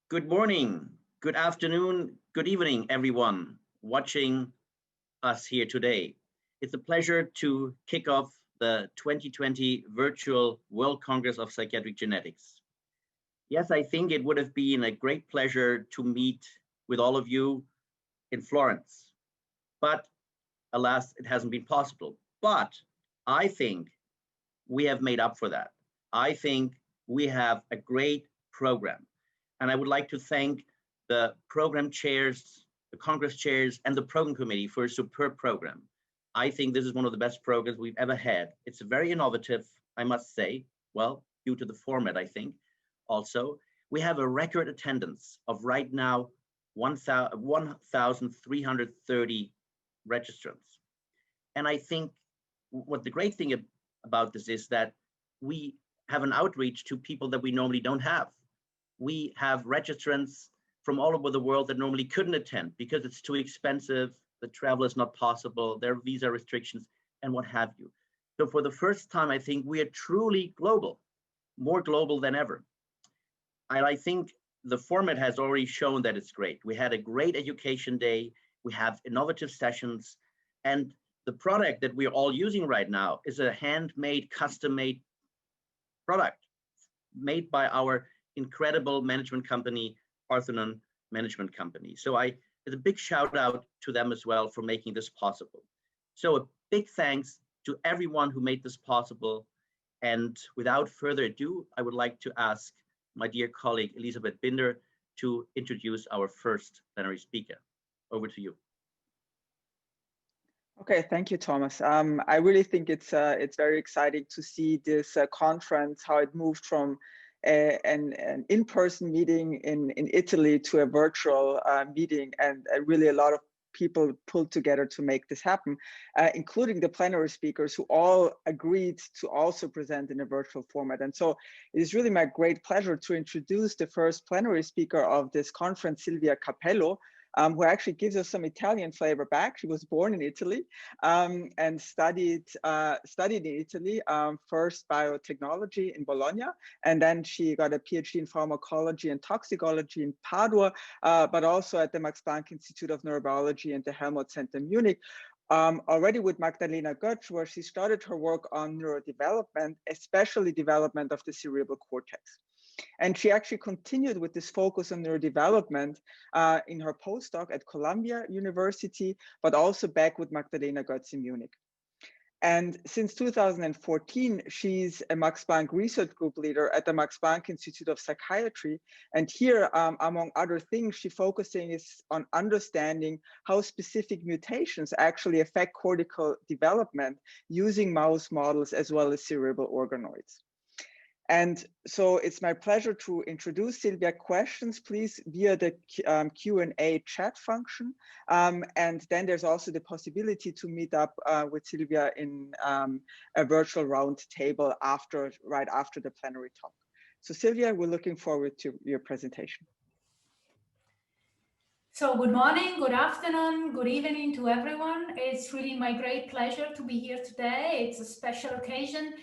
Good morning, good afternoon, good evening, everyone watching us here today. It's a pleasure to kick off the 2020 Virtual World Congress of Psychiatric Genetics. Yes, I think it would have been a great pleasure to meet with all of you in Florence, but alas, it hasn't been possible. But I think we have made up for that. I think we have a great program. And I would like to thank the program chairs, the Congress chairs, and the program committee for a superb program. I think this is one of the best programs we've ever had. It's very innovative, I must say, well, due to the format, I think. Also, we have a record attendance of right now 1,330 registrants. And I think what the great thing about this is that we have an outreach to people that we normally don't have. We have registrants from all over the world that normally couldn't attend because it's too expensive, the travel is not possible, there are visa restrictions, and what have you. So for the first time, I think we are truly global, more global than ever. And I think the format has already shown that it's great. We had a great education day, we have innovative sessions, and the product that we're all using right now is a handmade, custom-made product made by our incredible management company, Parthenon Management Company. So it's a big shout out to them as well for making this possible. So a big thanks to everyone who made this possible. And without further ado, I would like to ask my dear colleague, Elisabeth Binder, to introduce our first plenary speaker. Over to you. Okay, thank you, Thomas. I really think it's very exciting to see this conference, how it moved from an in-person meeting in Italy to a virtual meeting, and really a lot of people pulled together to make this happen, including the plenary speakers who all agreed to also present in a virtual format. And so it is really my great pleasure to introduce the first plenary speaker of this conference, Silvia Capello, who actually gives us some Italian flavor back. She was born in Italy and studied in Italy, first biotechnology in Bologna, and then she got a PhD in pharmacology and toxicology in Padua, but also at the Max Planck Institute of Neurobiology and the Helmholtz Center in Munich. Already with Magdalena Götz, where she started her work on neurodevelopment, especially development of the cerebral cortex. And she actually continued with this focus on neurodevelopment in her postdoc at Columbia University, but also back with Magdalena Götz in Munich. And since 2014, she's a Max Planck Research Group leader at the Max Planck Institute of Psychiatry. And here, among other things, she focusing is on understanding how specific mutations actually affect cortical development using mouse models as well as cerebral organoids. And so it's my pleasure to introduce Silvia. Questions, please, via the Q&A chat function. And then there's also the possibility to meet up with Silvia in a virtual round table right after the plenary talk. So Silvia, we're looking forward to your presentation. So good morning, good afternoon, good evening to everyone. It's really my great pleasure to be here today. It's a special occasion.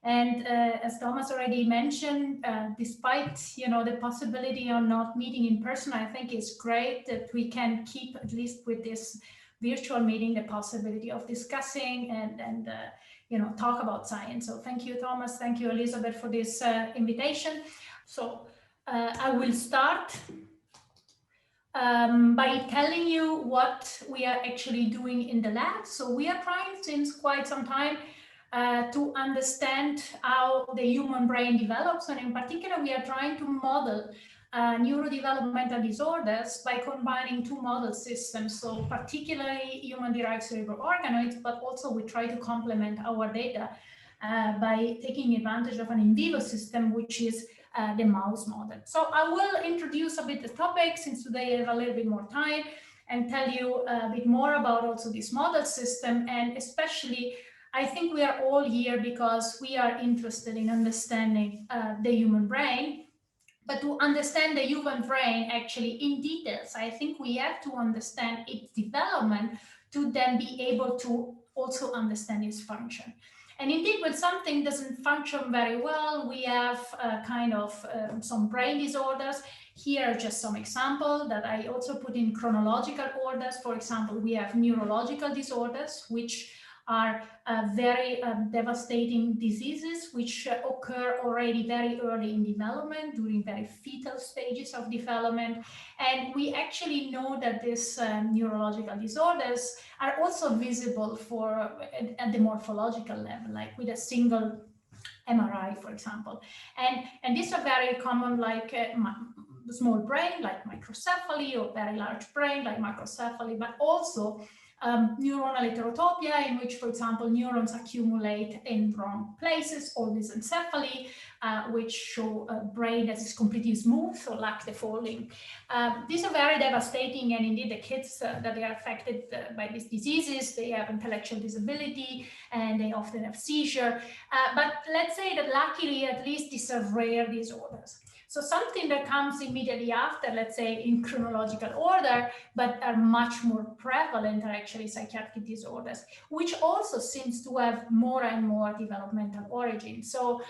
And as Thomas already mentioned, despite the possibility of not meeting in person, I think it's great that we can keep, at least with this virtual meeting, the possibility of discussing and talk about science. So thank you, Thomas. Thank you, Elizabeth, for this invitation. So I will start by telling you what we are actually doing in the lab. So we are trying since quite some time to understand how the human brain develops, and in particular we are trying to model neurodevelopmental disorders by combining two model systems, so particularly human-derived cerebral organoids, but also we try to complement our data by taking advantage of an in vivo system, which is the mouse model. So I will introduce a bit the topic, since today I have a little bit more time, and tell you a bit more about also this model system, and especially I think we are all here because we are interested in understanding the human brain. But to understand the human brain actually in details, I think we have to understand its development to then be able to also understand its function. And indeed, when something doesn't function very well, we have some brain disorders. Here are just some examples that I also put in chronological orders. For example, we have neurological disorders, which are very devastating diseases which occur already very early in development, during very fetal stages of development. And we actually know that these neurological disorders are also visible at the morphological level, like with a single MRI, for example. And these are very common, like small brain, like microcephaly, or very large brain, like macrocephaly, but also neuronal heterotopia, in which, for example, neurons accumulate in wrong places, or mesencephaly, which show a brain that is completely smooth, so lack the folding. These are very devastating, and indeed the kids that are affected by these diseases, they have intellectual disability, and they often have seizure. But let's say that luckily, at least these are rare disorders. So something that comes immediately after, let's say in chronological order, but are much more prevalent, are actually psychiatric disorders, which also seems to have more and more developmental origins. So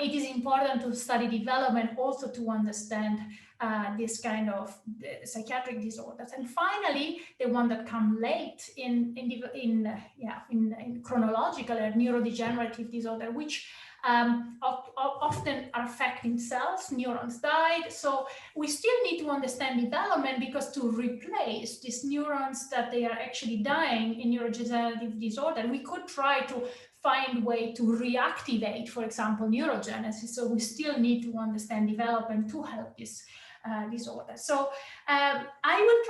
it is important to study development also to understand this kind of psychiatric disorders. And finally, the one that come late in chronological or neurodegenerative disorder, which often are affecting cells. Neurons died, so we still need to understand development, because to replace these neurons that they are actually dying in neurodegenerative disorder, we could try to find a way to reactivate, for example, neurogenesis. So we still need to understand development to help this disorder. So I will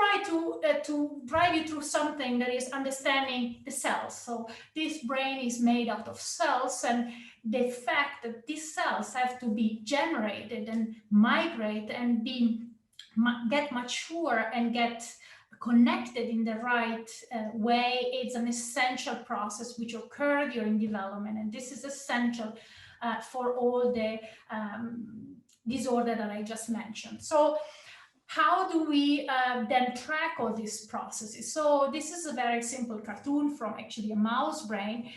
try to drive you through something that is understanding the cells. So this brain is made out of cells, and the fact that these cells have to be generated and migrate and get mature and get connected in the right way, it's an essential process which occurs during development, and this is essential for all the disorder that I just mentioned. So how do we then track all these processes? So this is a very simple cartoon from actually a mouse brain,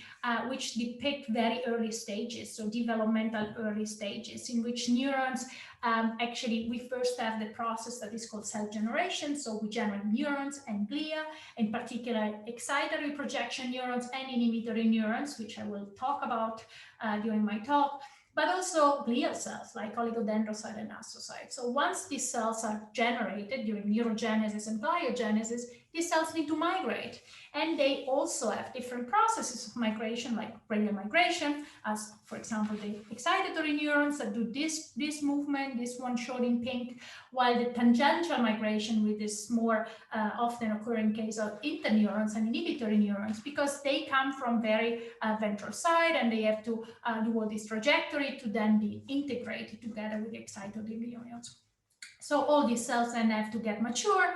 which depict very early stages, so developmental early stages, in which neurons, actually we first have the process that is called cell generation. So we generate neurons and glia, in particular excitatory projection neurons and inhibitory neurons, which I will talk about during my talk, but also glial cells like oligodendrocyte and astrocyte. So once these cells are generated during neurogenesis and gliogenesis, these cells need to migrate. And they also have different processes of migration, like radial migration, as for example, the excitatory neurons that do this movement, this one shown in pink, while the tangential migration, with this more often occurring case of interneurons and inhibitory neurons, because they come from very ventral side, and they have to do all this trajectory to then be integrated together with the excitatory neurons. So all these cells then have to get mature.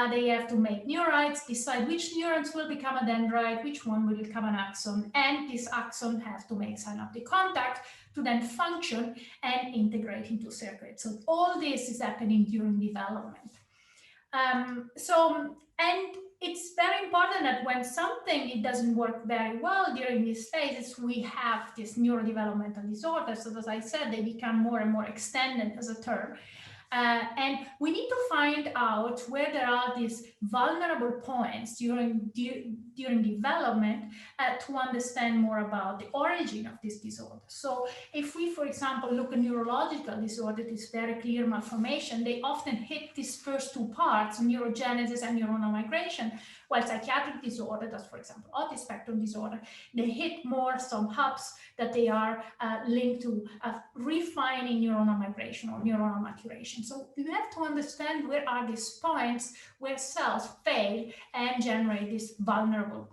They have to make neurites, decide which neurons will become a dendrite, which one will become an axon, and this axon have to make synaptic contact to then function and integrate into circuits. So all this is happening during development. And it's very important that when it doesn't work very well during these phases, we have this neurodevelopmental disorders. So as I said, they become more and more extended as a term. And we need to find out where there are these vulnerable points during development to understand more about the origin of this disorder. So if we, for example, look at neurological disorder, this very clear malformation, they often hit these first two parts, neurogenesis and neuronal migration, while psychiatric disorder, that's for example autism spectrum disorder, they hit more some hubs that they are linked to refining neuronal migration or neuronal maturation. So you have to understand where are these points where cells fail and generate these vulnerable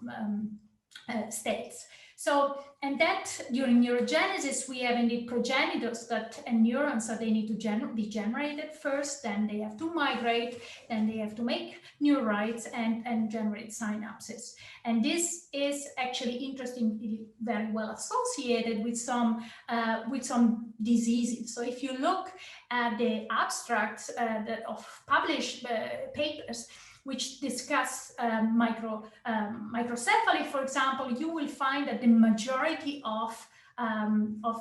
states. So, and that during neurogenesis, we have indeed progenitors and neurons that they need to be generated first, then they have to migrate, then they have to make neurites and generate synapses. And this is actually interestingly very well associated with some diseases. So if you look at the abstracts of published papers, which discuss microcephaly, for example, you will find that the majority of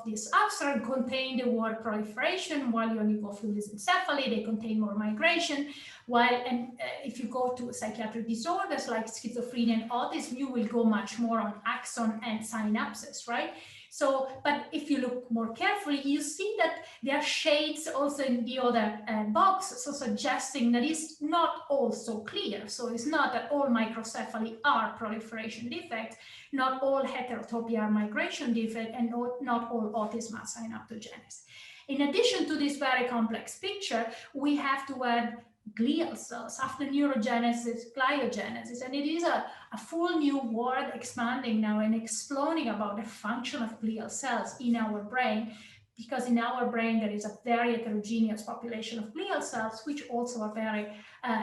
this abstract contain the word proliferation, while your nucleophile is encephaly, they contain more migration. If you go to psychiatric disorders like schizophrenia and autism, you will go much more on axon and synapses, right? So, but if you look more carefully, you see that there are shades also in the other box, so suggesting that it's not all so clear. So it's not that all microcephaly are proliferation defects, not all heterotopia are migration defect, and not all autism are synaptogenesis. In addition to this very complex picture, we have to add glial cells after neurogenesis, gliogenesis, and it is a full new world expanding now and exploding about the function of glial cells in our brain, because in our brain there is a very heterogeneous population of glial cells, which also are very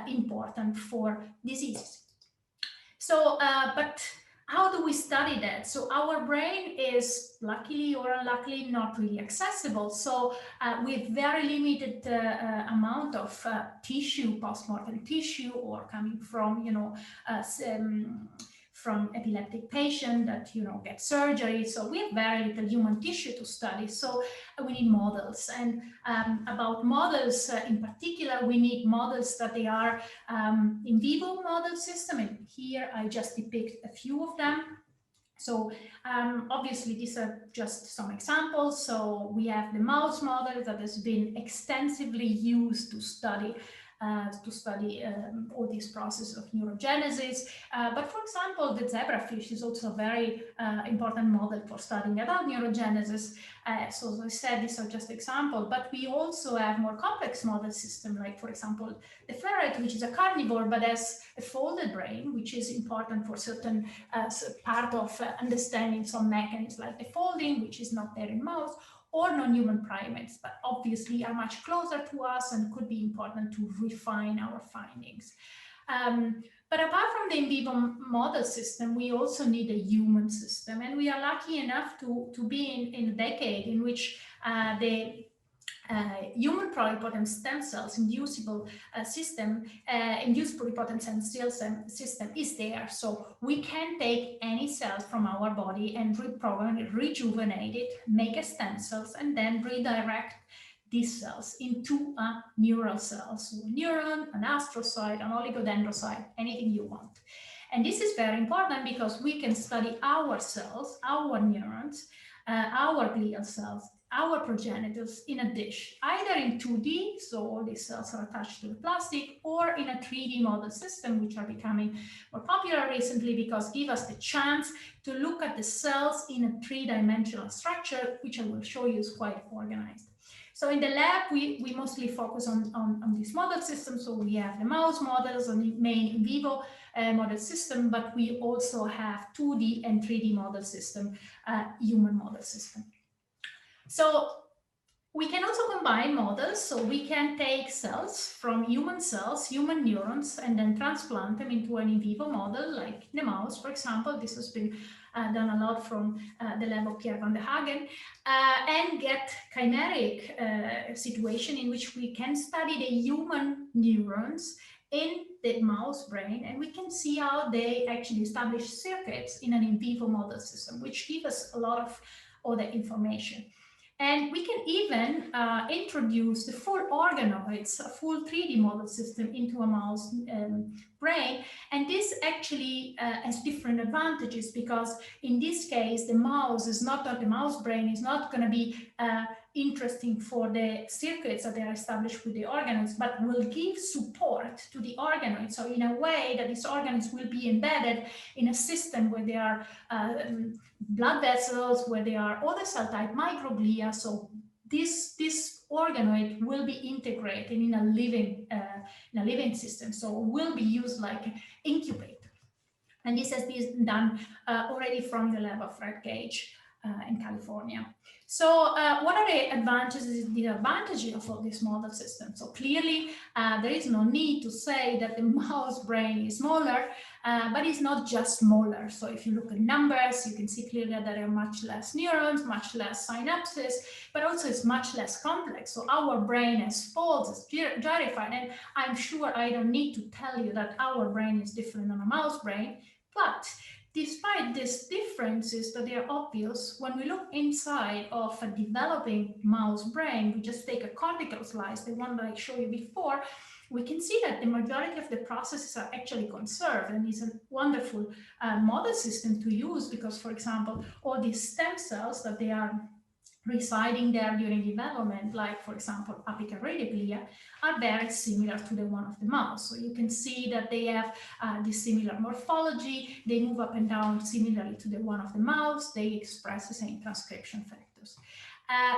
important for diseases. So, but how do we study that? So our brain is, luckily or unluckily, not really accessible. So with very limited amount of tissue, postmortem tissue, or coming from, from epileptic patient that, get surgery. So we have very little human tissue to study. So we need models. And about models in particular, we need models that they are in vivo model system. And here I just depict a few of them. So obviously these are just some examples. So we have the mouse model that has been extensively used to study all these processes of neurogenesis. But for example, the zebrafish is also a very important model for studying about neurogenesis. So as I said, these are just examples, but we also have more complex model system, like for example, the ferret, which is a carnivore, but has a folded brain, which is important for certain part of understanding some mechanisms like the folding, which is not there in mouse, or non-human primates, but obviously are much closer to us and could be important to refine our findings. But apart from the in vivo model system, we also need a human system, and we are lucky enough to be in a decade in which the human pluripotent stem cells inducible system, induced pluripotent stem cell system is there. So we can take any cell from our body and reprogram it, rejuvenate it, make a stem cells, and then redirect these cells into a neural cell. So a neuron, an astrocyte, an oligodendrocyte, anything you want. And this is very important because we can study our cells, our neurons, our glial cells, our progenitors in a dish, either in 2D, so all these cells are attached to the plastic, or in a 3D model system, which are becoming more popular recently because give us the chance to look at the cells in a three-dimensional structure, which I will show you is quite organized. So in the lab, we mostly focus on this model system. So we have the mouse models and the main in vivo model system, but we also have 2D and 3D model system, human model system. So we can also combine models. So we can take cells from human cells, human neurons, and then transplant them into an in vivo model, like the mouse, for example. This has been done a lot from the lab of Pierre van der Hagen, and get chimeric situation in which we can study the human neurons in the mouse brain, and we can see how they actually establish circuits in an in vivo model system, which give us a lot of other information. And we can even introduce the full organoids, a full 3D model system into a mouse brain. And this actually has different advantages, because in this case, the mouse brain is not going to be interesting for the circuits that they are established with the organoids, but will give support to the organoids. So in a way that these organoids will be embedded in a system where there are blood vessels, where there are other cell type, microglia. So this organoid will be integrated in a living system. So will be used like an incubator. And this has been done already from the lab of Fred Gage. in California. So what are the advantages and disadvantages of all these model systems? So clearly, there is no need to say that the mouse brain is smaller, but it's not just smaller. So if you look at numbers, you can see clearly that there are much less neurons, much less synapses, but also it's much less complex. So our brain has folds, it's gyrified, and I'm sure I don't need to tell you that our brain is different than a mouse brain, but despite these differences that they are obvious, when we look inside of a developing mouse brain, we just take a cortical slice, the one that I showed you before, we can see that the majority of the processes are actually conserved, and it's a wonderful model system to use because, for example, all these stem cells that they are residing there during development, like for example apical radioglia, are very similar to the one of the mouse. So you can see that they have this similar morphology, they move up and down similarly to the one of the mouse, they express the same transcription factors.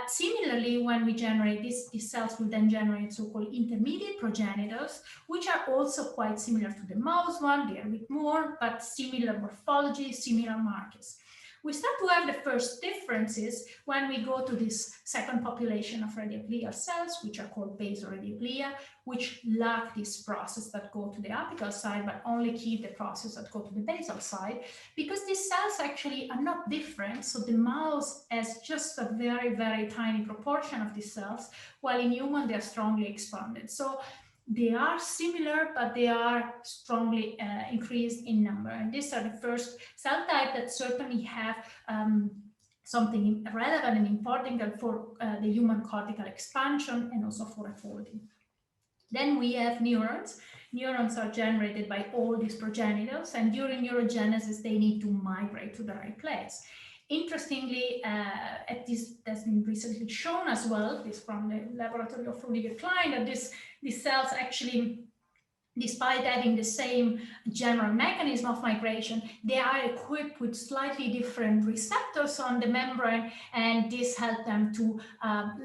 Similarly, when we generate these cells will then generate so-called intermediate progenitors, which are also quite similar to the mouse one, they are a bit more, but similar morphology, similar markers. We start to have the first differences when we go to this second population of radioglial cells, which are called basal radioglia, which lack this process that go to the apical side, but only keep the process that go to the basal side, because these cells actually are not different. So the mouse has just a very, very tiny proportion of these cells, while in human, they're strongly expanded. So they are similar, but they are strongly increased in number. And these are the first cell type that certainly have something relevant and important for the human cortical expansion and also for folding. Then we have neurons. Neurons are generated by all these progenitors, and during neurogenesis, they need to migrate to the right place. Interestingly, this has been recently shown as well, this from the laboratory of Rudiger Klein, that these cells actually, despite having the same general mechanism of migration, they are equipped with slightly different receptors on the membrane, and this helps them to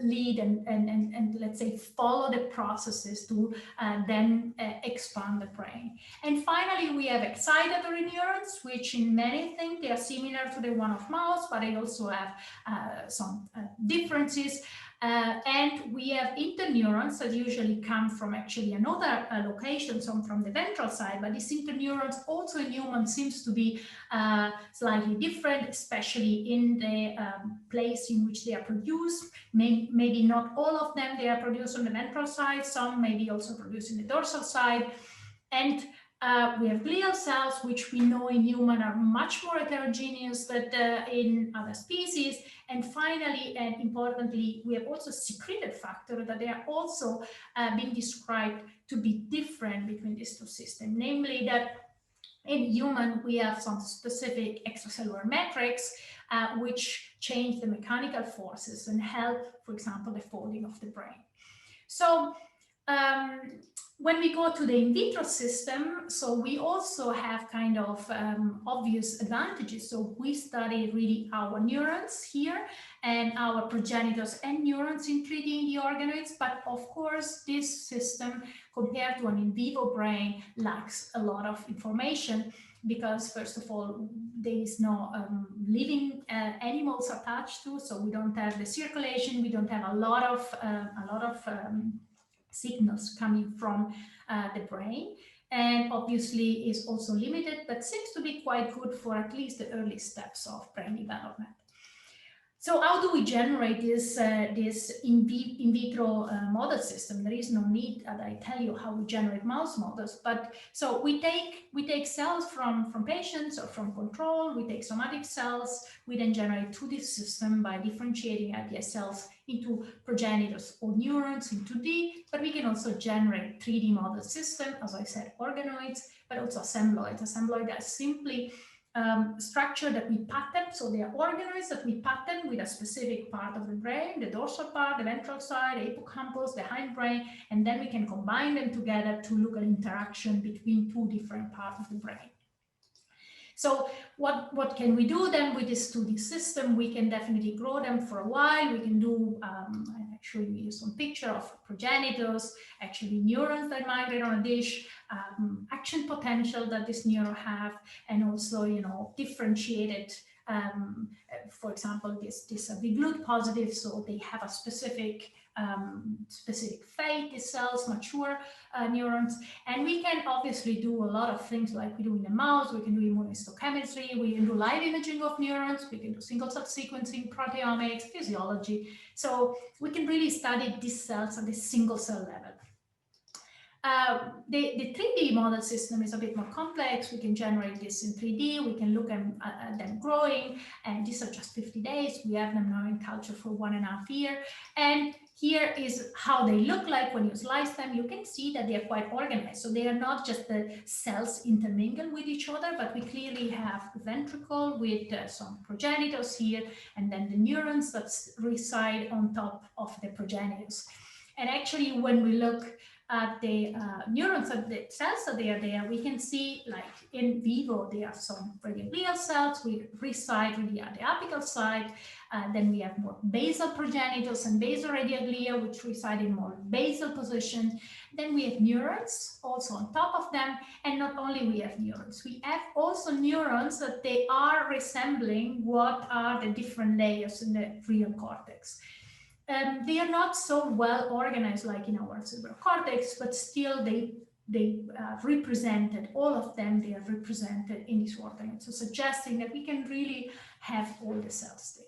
lead and let's say follow the processes to then expand the brain. And finally, we have excitatory neurons, which in many things they are similar to the one of mouse, but they also have some differences. And we have interneurons that usually come from actually another location, some from the ventral side, but these interneurons also in humans seems to be slightly different, especially in the place in which they are produced. Maybe not all of them, they are produced on the ventral side, some maybe also produced in the dorsal side. And we have glial cells, which we know in human are much more heterogeneous than in other species. And finally, and importantly, we have also secreted factor that they are also being described to be different between these two systems. Namely that in human, we have some specific extracellular metrics which change the mechanical forces and help, for example, the folding of the brain. So when we go to the in vitro system, so we also have kind of obvious advantages. So we study really our neurons here and our progenitors and neurons in 3D in the organoids. But of course, this system compared to an in vivo brain lacks a lot of information because first of all, there is no living animals attached to, so we don't have the circulation, we don't have a lot of signals coming from the brain, and obviously is also limited, but seems to be quite good for at least the early steps of brain development. So how do we generate this in vitro model system? There is no need that I tell you how we generate mouse models, but so we take cells from patients or from control, we take somatic cells, we then generate 2D system by differentiating iPS cells into progenitors or neurons in 2D, but we can also generate 3D model system, as I said, organoids, but also assembloids. Assembloids are simply structure that we pattern, so they are organoids that we pattern with a specific part of the brain, the dorsal part, the ventral side, the hippocampus, the hindbrain, and then we can combine them together to look at interaction between two different parts of the brain. So what can we do then with this 2D system? We can definitely grow them for a while. We can do, I'll show you some picture of progenitors, actually neurons that migrate on a dish, action potential that this neuron have, and also, you know, differentiated For example, this are glued positive, so they have a specific fate, these cells, mature neurons. And we can obviously do a lot of things like we do in the mouse. We can do immunohistochemistry, we can do live imaging of neurons, we can do single cell sequencing, proteomics, physiology. So we can really study these cells at the single cell level. The 3D model system is a bit more complex. We can generate this in 3D. We can look at them growing, and these are just 50 days. We have them now in culture for 1.5 years. And here is how they look like when you slice them. You can see that they are quite organized. So they are not just the cells intermingle with each other, but we clearly have a ventricle with some progenitors here, and then the neurons that reside on top of the progenitors. And actually, when we look at the neurons of the cells that they are there, we can see, like in vivo, there are some radioglial cells we reside really at the apical side. Then we have more basal progenitors and basal radioglia, which reside in more basal positions. Then we have neurons also on top of them. And not only we have neurons, we have also neurons that they are resembling what are the different layers in the real cortex. They are not so well organized like in our cerebral cortex, but still they represented, all of them, they are represented in this organ. So suggesting that we can really have all the cells there.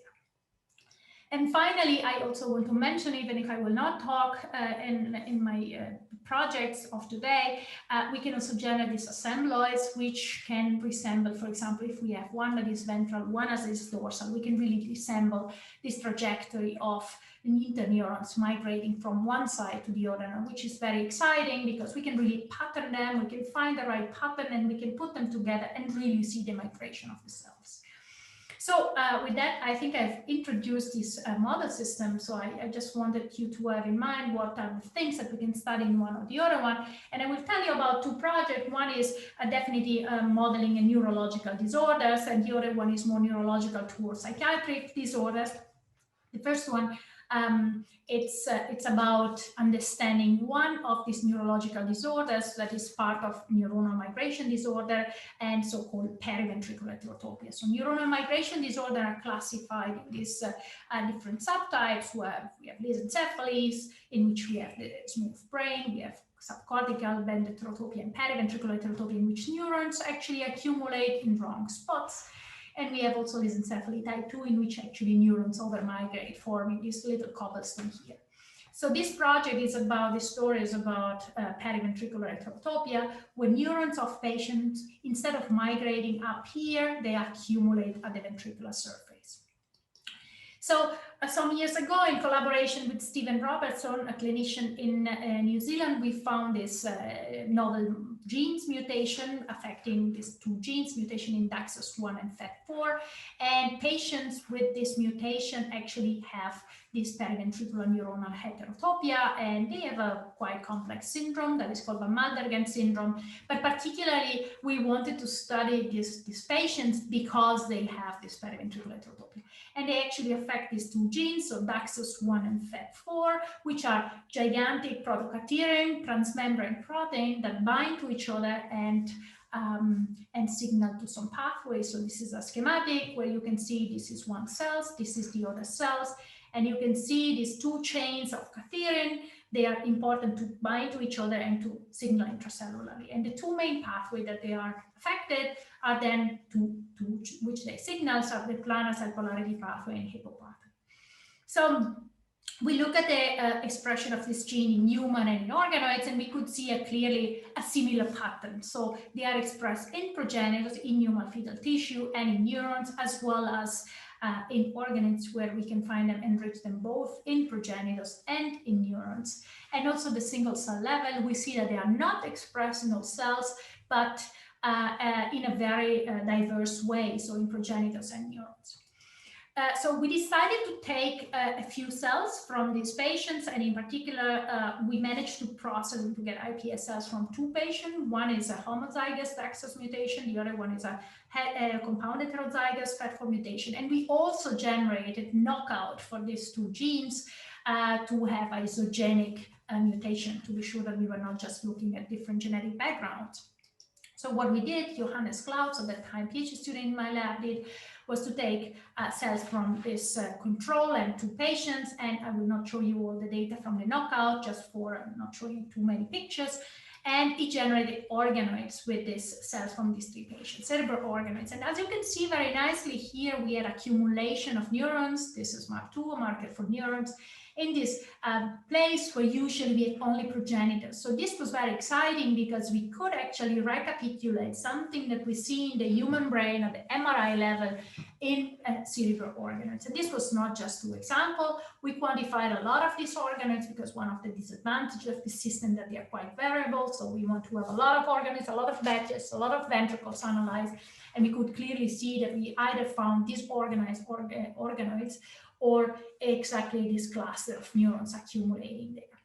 And finally, I also want to mention, even if I will not talk in my projects of today, we can also generate these assembloids, which can resemble, for example, if we have one that is ventral, one that is dorsal, we can really resemble this trajectory of interneurons migrating from one side to the other, which is very exciting because we can really pattern them, we can find the right pattern, and we can put them together and really see the migration of the cells. So with that, I think I've introduced this model system. So I just wanted you to have in mind what are the things that we can study in one or the other one. And I will tell you about two projects. One is definitely modeling in neurological disorders, and the other one is more neurological towards psychiatric disorders. The first one, it's about understanding one of these neurological disorders that is part of neuronal migration disorder and so-called periventricular heterotopia. So neuronal migration disorder are classified in these different subtypes, where we have lissencephaly, in which we have the smooth brain, we have subcortical band heterotopia and periventricular heterotopia, in which neurons actually accumulate in wrong spots. And we have also lissencephaly type 2, in which actually neurons overmigrate, forming this little cobblestone here. So this project is about, the story is about periventricular heterotopia, where neurons of patients, instead of migrating up here, they accumulate at the ventricular surface. So some years ago, in collaboration with Stephen Robertson, a clinician in New Zealand, we found this novel genes mutation affecting these two genes, mutation in DAXUS1 and FET4. And patients with this mutation actually have this periventricular neuronal heterotopia, and they have a quite complex syndrome that is called Van Maldergen syndrome. But particularly, we wanted to study these patients because they have this periventricular heterotopia. And they actually affect these two genes, so DAXUS1 and FET4, which are gigantic protocadherin transmembrane protein that bind to each other and signal to some pathways. So this is a schematic where you can see this is one cell, this is the other cells, and you can see these two chains of cadherin. They are important to bind to each other and to signal intracellularly. And the two main pathways that they are affected are then to which they signal, are the planar cell polarity pathway and hippo pathway. So we look at the expression of this gene in human and in organoids, and we could see clearly a similar pattern. So they are expressed in progenitors, in human fetal tissue, and in neurons, as well as in organoids, where we can find them, enrich them both in progenitors and in neurons. And also the single cell level, we see that they are not expressed in all cells, but in a very diverse way, so in progenitors and neurons. So we decided to take a few cells from these patients, and in particular, we managed to process and to get iPS cells from two patients. One is a homozygous DAXUS mutation, the other one is a compound heterozygous FET4 mutation. And we also generated knockout for these two genes to have isogenic mutation, to be sure that we were not just looking at different genetic backgrounds. So what we did, Johannes Klaus, at that time PhD student in my lab, did was to take cells from this control and 2 patients, and I will not show you all the data from the knockout, just for not showing too many pictures, and it generated organoids with these cells from these 3 patients, cerebral organoids. And as you can see very nicely here, we had accumulation of neurons. This is MARC2, a marker for neurons, in this place where usually we have only progenitors. So this was very exciting because we could actually recapitulate something that we see in the human brain at the MRI level in cerebral organoids. And this was not just 2 examples. We quantified a lot of these organoids because one of the disadvantages of the system that they are quite variable. So we want to have a lot of organoids, a lot of batches, a lot of ventricles analyzed. And we could clearly see that we either found disorganized organoids or exactly this cluster of neurons accumulating there.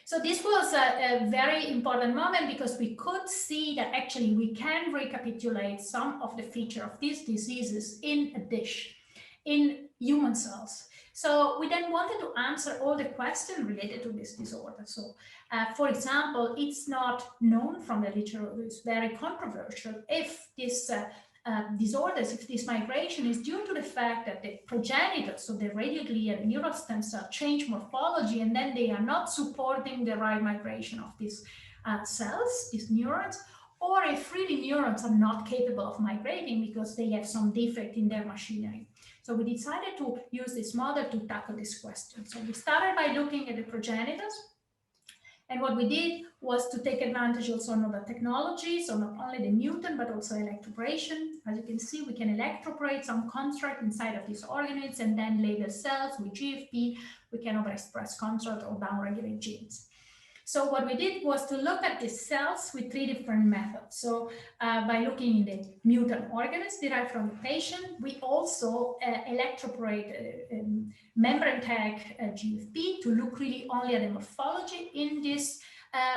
So this was a very important moment because we could see that actually we can recapitulate some of the features of these diseases in a dish, in human cells. So we then wanted to answer all the questions related to this disorder. So for example, it's not known from the literature, it's very controversial if this disorders, if this migration is due to the fact that the progenitors, so the radioglia and neural stem cell, change morphology, and then they are not supporting the right migration of these cells, these neurons, or if really neurons are not capable of migrating because they have some defect in their machinery. So we decided to use this model to tackle this question. So we started by looking at the progenitors. And what we did was to take advantage also of other technologies, so not only the mutant, but also electroporation. As you can see, we can electroporate some construct inside of these organoids and then label cells with GFP. We can overexpress construct or downregulate genes. So what we did was to look at the cells with 3 different methods. So by looking in the mutant organoids derived from the patient, we also electroporate membrane tag GFP to look really only at the morphology in these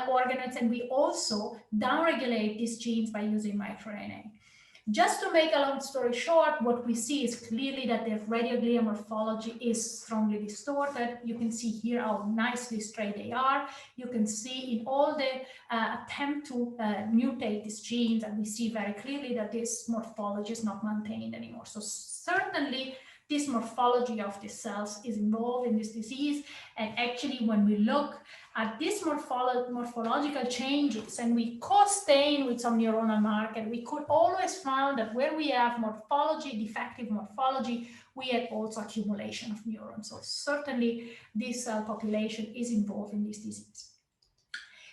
organoids, and we also downregulate these genes by using microRNA. Just to make a long story short, what we see is clearly that the radioglia morphology is strongly distorted. You can see here how nicely straight they are. You can see in all the attempt to mutate these genes, and we see very clearly that this morphology is not maintained anymore. So certainly this morphology of the cells is involved in this disease. And actually, when we look at these morphological changes and we co-stain with some neuronal marker, we could always find that where we have morphology, defective morphology, we had also accumulation of neurons. So certainly this cell population is involved in this disease.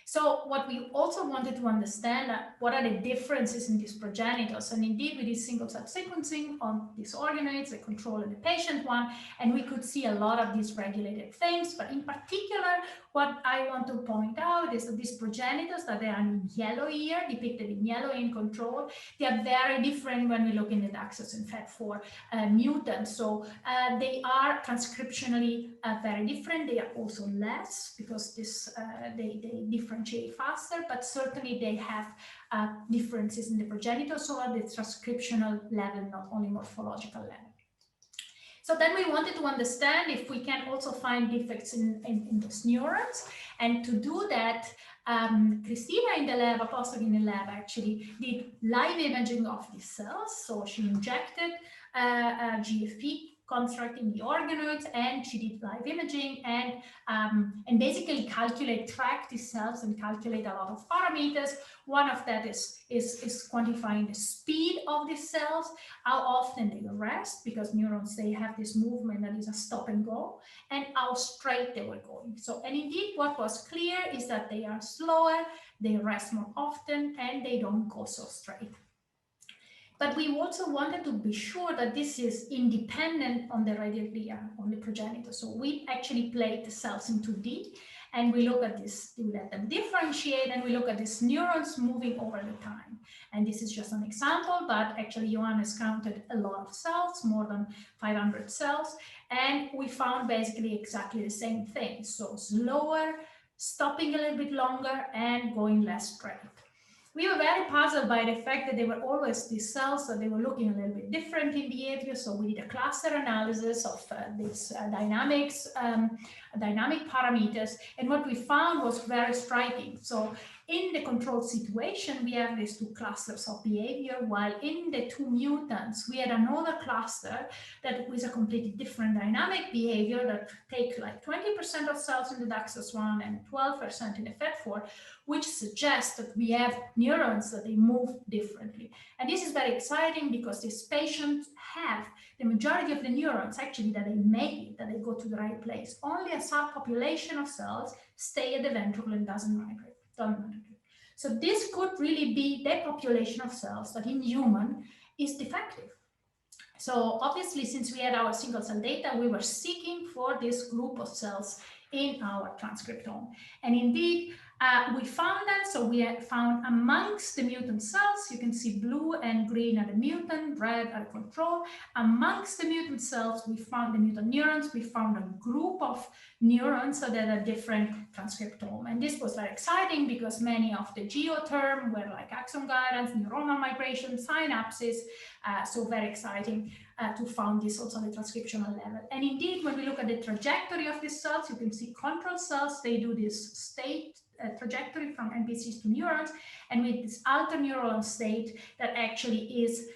So what we also wanted to understand, what are the differences in these progenitors? And indeed, we did single cell sequencing on these organoids, the control and the patient one, and we could see a lot of these regulated things. But in particular, what I want to point out is that these progenitors that are in yellow here, depicted in yellow in control, they are very different when we look in the DAXUS and FAT4 mutants. So they are transcriptionally very different. They are also less because this they differentiate faster, but certainly they have differences in the progenitor, so at the transcriptional level, not only morphological level. So then we wanted to understand if we can also find defects in those neurons. And to do that, Christina in the lab, a postdoc in the lab, actually did live imaging of these cells. So she injected GFP construct in the organoids, and she did live imaging and basically track these cells and calculate a lot of parameters. One of that is quantifying the speed of these cells, how often they rest, because neurons, they have this movement that is a stop and go, and how straight they were going. So, and indeed what was clear is that they are slower, they rest more often, and they don't go so straight. But we also wanted to be sure that this is independent on the radioglia, on the progenitor. So we actually plate the cells in 2D, and we look at this, we let them differentiate, and we look at these neurons moving over the time. And this is just an example, but actually Johannes counted a lot of cells, more than 500 cells, and we found basically exactly the same thing. So slower, stopping a little bit longer, and going less straight. We were very puzzled by the fact that they were always these cells, so they were looking a little bit different in behavior. So we did a cluster analysis of these dynamic parameters. And what we found was very striking. So in the control situation, we have these two clusters of behavior, while in the two mutants, we had another cluster that was a completely different dynamic behavior that take like 20% of cells in the DAXUS1 and 12% in the FET4, which suggests that we have neurons that they move differently. And this is very exciting because these patients have the majority of the neurons actually that they make it, that they go to the right place. Only a subpopulation of cells stay at the ventricle and doesn't migrate. So this could really be the population of cells that in human is defective. So obviously, since we had our single cell data, we were seeking for this group of cells in our transcriptome. And indeed, we found them. So we had found amongst the mutant cells, you can see blue and green are the mutant, red are the control. Amongst the mutant cells, we found the mutant neurons. We found a group of neurons that are different transcriptome. And this was very exciting because many of the geoterm were like axon guidance, neuronal migration, synapses. So very exciting to find this also at the transcriptional level. And indeed, when we look at the trajectory of these cells, you can see control cells, they do this state trajectory from NPCs to neurons, and with this alterneuronal state that actually is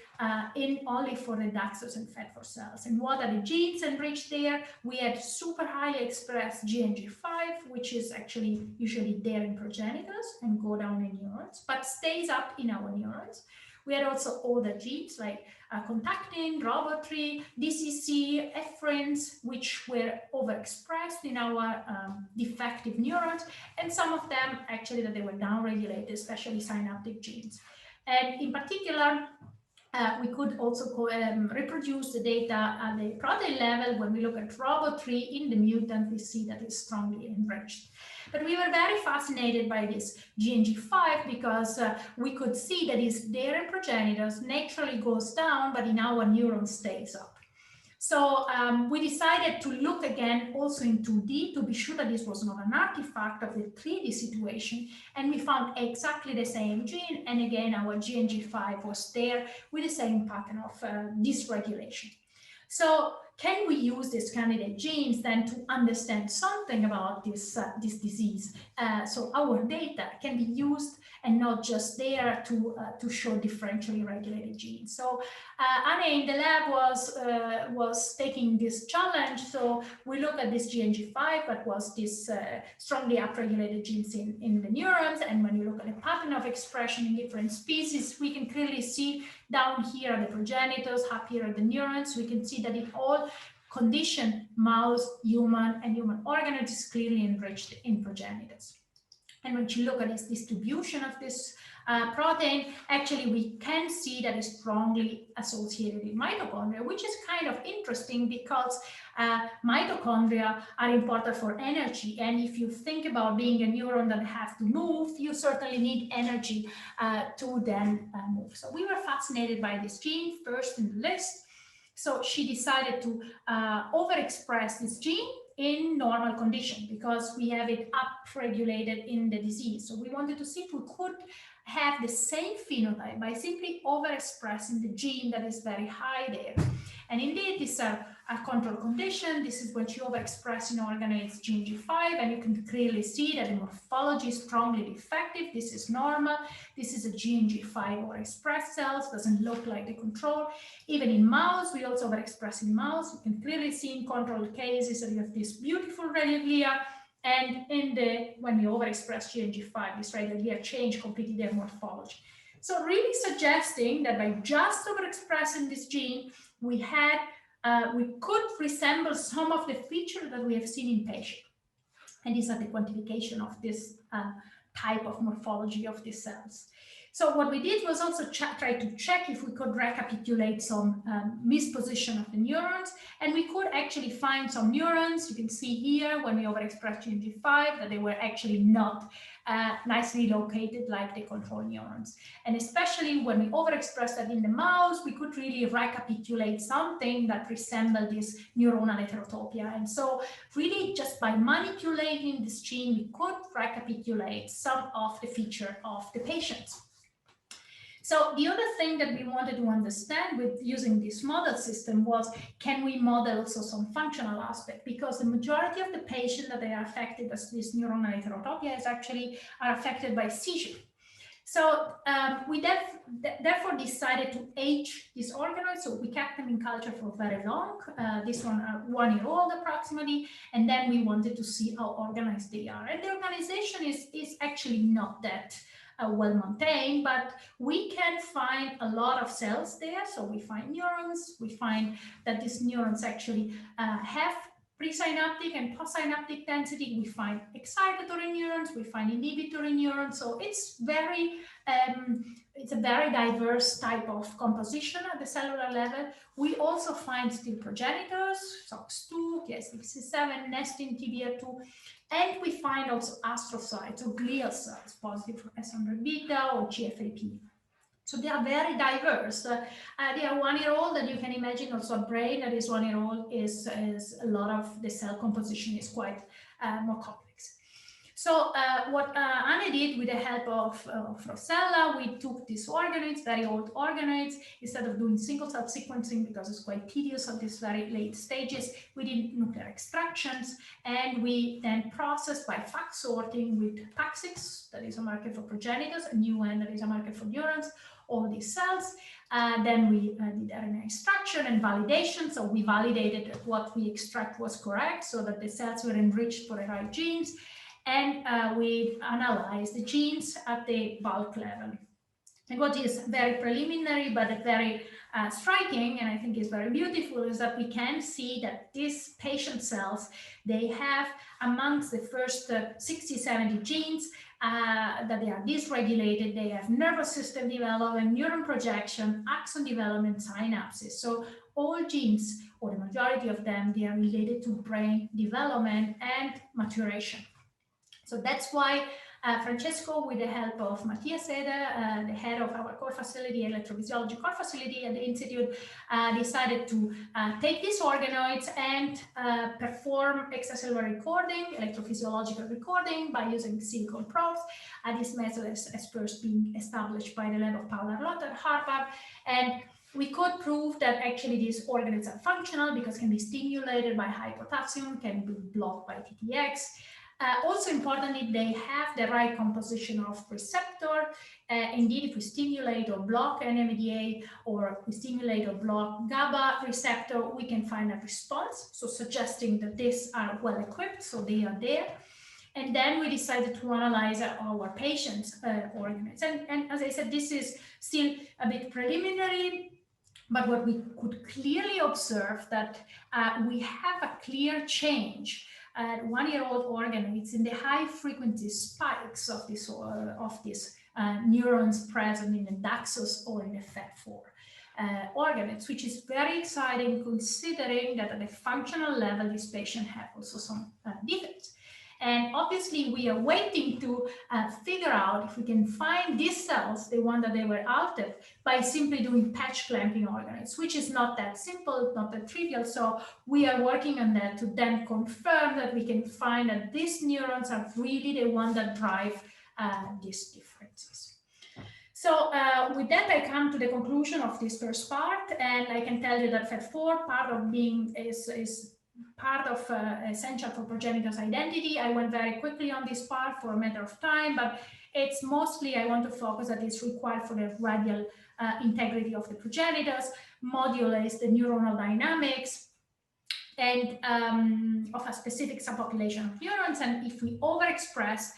in only for the DAXUS and FET4 cells. And what are the genes enriched there? We had super highly expressed GNG5, which is actually usually there in progenitors and go down in neurons, but stays up in our neurons. We had also other genes like contactin, ROBO3, DCC, effrins, which were overexpressed in our defective neurons, and some of them actually that they were downregulated, especially synaptic genes. And in particular, we could also reproduce the data at the protein level. When we look at ROBO3 in the mutant, we see that it's strongly enriched. But we were very fascinated by this GNG5 because we could see that it's there in progenitors, naturally goes down, but in our neurons stays up. So we decided to look again also in 2D to be sure that this was not an artifact of the 3D situation. And we found exactly the same gene. And again, our GNG5 was there with the same pattern of dysregulation. So can we use these candidate genes then to understand something about this disease? So our data can be used and not just there to show differentially regulated genes. So Anne in the lab was taking this challenge. So we look at this GNG5, that was this strongly upregulated genes in the neurons. And when you look at the pattern of expression in different species, we can clearly see down here are the progenitors, up here are the neurons. We can see that in all condition, mouse, human, and human organoids is clearly enriched in progenitors. And when you look at this distribution of this protein, actually we can see that it's strongly associated with mitochondria, which is kind of interesting because mitochondria are important for energy. And if you think about being a neuron that has to move, you certainly need energy to then move. So we were fascinated by this gene first in the list. So she decided to overexpress this gene in normal condition because we have it upregulated in the disease. So we wanted to see if we could have the same phenotype by simply overexpressing the gene that is very high there. And indeed, this is a control condition. This is when you overexpress in organoids GNG5, and you can clearly see that the morphology is strongly defective. This is normal. This is a GNG5 overexpressed cells, doesn't look like the control. Even in mouse, we also overexpress in mouse. You can clearly see in control cases that you have this beautiful radioglia. And when we overexpress GNG5, this radioglia change completely their morphology. So really suggesting that by just overexpressing this gene, we could resemble some of the features that we have seen in patients. And these are the quantification of this type of morphology of these cells. So what we did was also try to check if we could recapitulate some misposition of the neurons, and we could actually find some neurons. You can see here when we overexpressed GNG5 that they were actually not nicely located like the control neurons. And especially when we overexpressed that in the mouse, we could really recapitulate something that resembled this neuronal heterotopia. And so really just by manipulating this gene, we could recapitulate some of the feature of the patients. So the other thing that we wanted to understand with using this model system was, can we model also some functional aspect? Because the majority of the patients that they are affected as this neuronal heterotopia is actually are affected by seizure. So we therefore decided to age these organoids. So we kept them in culture for very long. This one are 1 year old approximately. And then we wanted to see how organized they are. And the organization is actually not that well maintained, but we can find a lot of cells there. So we find neurons, we find that these neurons actually have presynaptic and postsynaptic density. We find excitatory neurons, we find inhibitory neurons. So it's a very diverse type of composition at the cellular level. We also find still progenitors, SOX2, Ki67, nestin, TBR2, and we find also astrocytes or glial cells, positive for S100 beta or GFAP. So they are very diverse. They are 1 year old, and you can imagine also a brain that is 1 year old is a lot of the cell composition is quite more complex. So what Anne did with the help of Rossella, we took these organoids, very old organoids, instead of doing single cell sequencing because it's quite tedious at these very late stages, we did nuclear extractions, and we then processed by FACS sorting with PAX6, that is a marker for progenitors, and UN, that is a marker for neurons, all these cells. Then we did RNA extraction and validation. So we validated that what we extract was correct, so that the cells were enriched for the right genes. And we analyzed the genes at the bulk level. And what is very preliminary, but very striking, and I think is very beautiful, is that we can see that these patient cells, they have amongst the first 60, 70 genes that they are dysregulated. They have nervous system development, neuron projection, axon development, synapses. So all genes, or the majority of them, they are related to brain development and maturation. So that's why Francesco, with the help of Matthias Eder, the head of our core facility, electrophysiology core facility at the Institute, decided to take these organoids and perform extracellular recording, electrophysiological recording by using silicon probes. This method is first being established by the lab of Paula Lotte at Harvard. And we could prove that actually these organoids are functional because can be stimulated by high potassium, can be blocked by TTX. Also importantly, they have the right composition of receptor. Indeed, if we stimulate or block NMDA, or we stimulate or block GABA receptor, we can find a response, so suggesting that these are well equipped, so they are there. And then we decided to analyze our patients' organoids. And as I said, this is still a bit preliminary, but what we could clearly observe that we have a clear change 1 year old organoids in the high frequency spikes of these neurons present in the daxus or in the FET4 organoids, which is very exciting considering that at the functional level, these patients have also some defects. And obviously, we are waiting to figure out if we can find these cells, the one that they were altered, by simply doing patch clamping organoids, which is not that simple, not that trivial. So we are working on that to then confirm that we can find that these neurons are really the one that drive these differences. So with that, I come to the conclusion of this first part, and I can tell you that FET4 part of being is part of essential for progenitor's identity. I went very quickly on this part for a matter of time, but it's mostly I want to focus that it's required for the radial integrity of the progenitors, modulates the neuronal dynamics, and of a specific subpopulation of neurons. And if we overexpress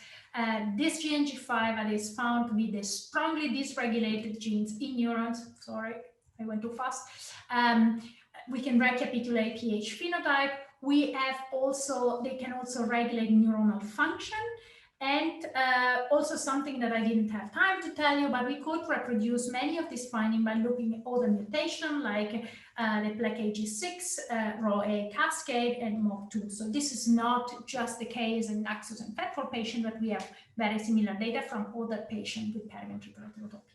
this GNG5, that is found to be the strongly dysregulated genes in neurons, sorry, I went too fast, we can recapitulate pH phenotype. We have also, they can also regulate neuronal function, and also something that I didn't have time to tell you, but we could reproduce many of these findings by looking at other mutations like the PLECAG6, ROA cascade, and MOG2. So this is not just the case in Axus and FET4 patients, but we have very similar data from other patients with periventricular heterotopia.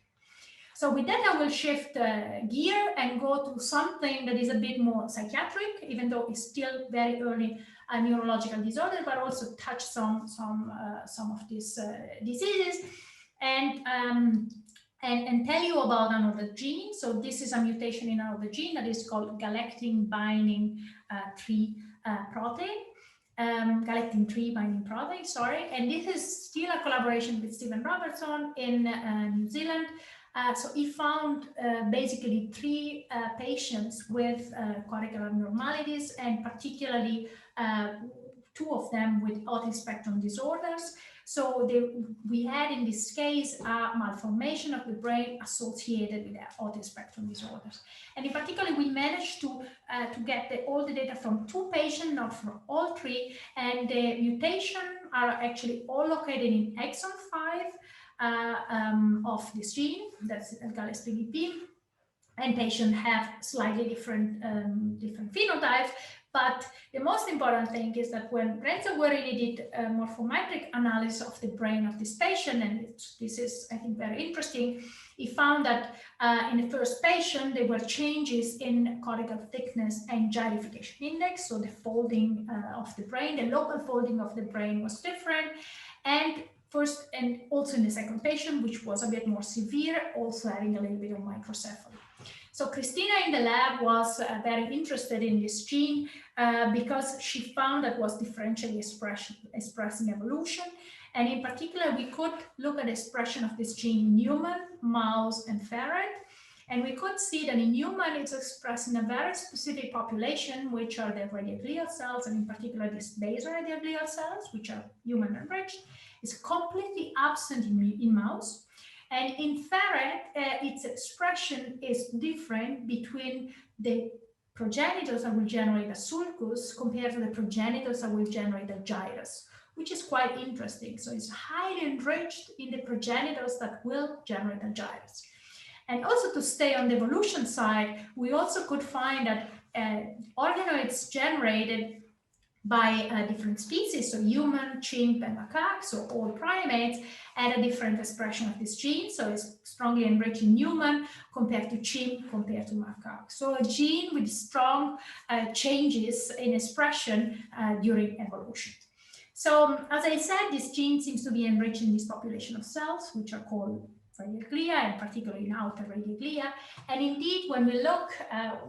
So with that, I will shift gear and go to something that is a bit more psychiatric, even though it's still very early neurological disorder, but also touch some of these diseases. And and tell you about another gene. So this is a mutation in another gene that is called galectin binding 3 protein. Galectin-3 binding protein, sorry. And this is still a collaboration with Stephen Robertson in New Zealand. So he found basically 3 patients with cortical abnormalities, and particularly 2 of them with autism spectrum disorders. So we had in this case a malformation of the brain associated with autism spectrum disorders. And in particular, we managed to get all the data from 2 patients, not from all 3. And the mutation are actually all located in exon 5 of this gene, that's GALEX3BP. And patients have slightly different phenotypes. But the most important thing is that when Renzo Guerini did a morphometric analysis of the brain of this patient, and this is, I think, very interesting, he found that in the first patient, there were changes in cortical thickness and gyrification index. So the folding of the brain, the local folding of the brain was different. And also in the second patient, which was a bit more severe, also having a little bit of microcephaly. So Christina in the lab was very interested in this gene because she found that was differentially expressing evolution. And in particular, we could look at the expression of this gene in human, mouse, and ferret. And we could see that in human, it's expressed in a very specific population, which are the radioglial cells, and in particular, these basal radioglial cells, which are human enriched. It's completely absent in mouse. And in ferret, its expression is different between the progenitors that will generate a sulcus compared to the progenitors that will generate a gyrus, which is quite interesting. So it's highly enriched in the progenitors that will generate a gyrus. And also to stay on the evolution side, we also could find that organoids generated by different species, so human, chimp, and macaque, so all primates, had a different expression of this gene. So it's strongly enriched in human compared to chimp, compared to macaque. So a gene with strong changes in expression during evolution. So as I said, this gene seems to be enriched in this population of cells, which are called radioglia, and particularly in outer radioglia. And indeed, when we look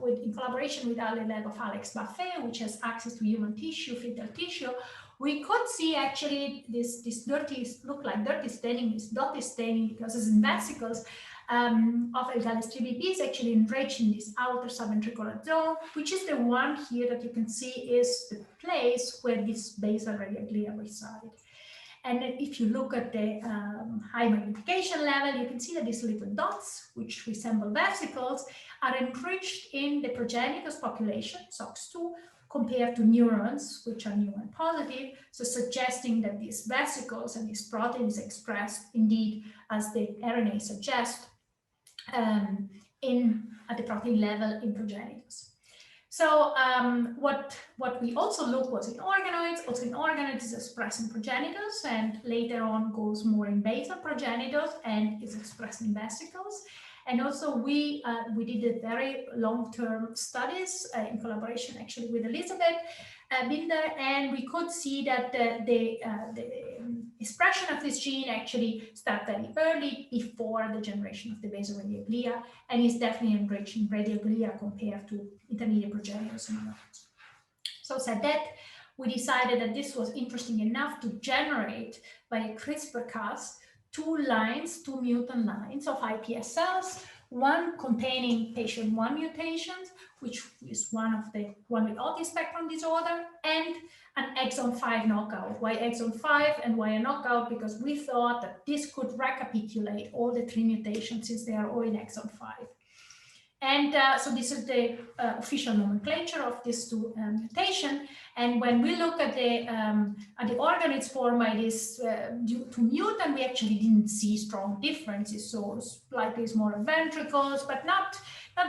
in collaboration with our lab of Alex Buffet, which has access to human tissue, fetal tissue, we could see actually this dirty, look like dirty staining, this dotted staining, because it's in vesicles of GALEX3BP is actually enriched in this outer subventricular zone, which is the one here that you can see is the place where this basal radioglia reside. And if you look at the high magnification level, you can see that these little dots, which resemble vesicles, are enriched in the progenitors population, SOX2, compared to neurons, which are neuron positive, so suggesting that these vesicles and these proteins expressed indeed, as the RNA suggests, at the protein level in progenitors. So what we also look was in organoids. Also in organoids is expressed in progenitors, and later on goes more in basal progenitors and is expressed in vesicles. And also we did a very long-term studies in collaboration actually with Elizabeth Binder, and we could see that the expression of this gene actually started very early, before the generation of the basal radioglia, and is definitely enriched in radioglia compared to intermediate progenitors and neurons. So said that, we decided that this was interesting enough to generate by a CRISPR-Cas two mutant lines of iPS cells, one containing patient 1 mutations, which is one with autism spectrum disorder, and an exon 5 knockout. Why exon 5 and why a knockout? Because we thought that this could recapitulate all the 3 mutations, since they are all in exon 5. And so this is the official nomenclature of these 2 mutations. And when we look at the organoids formed by this due to mutant, we actually didn't see strong differences. So slightly smaller ventricles, but not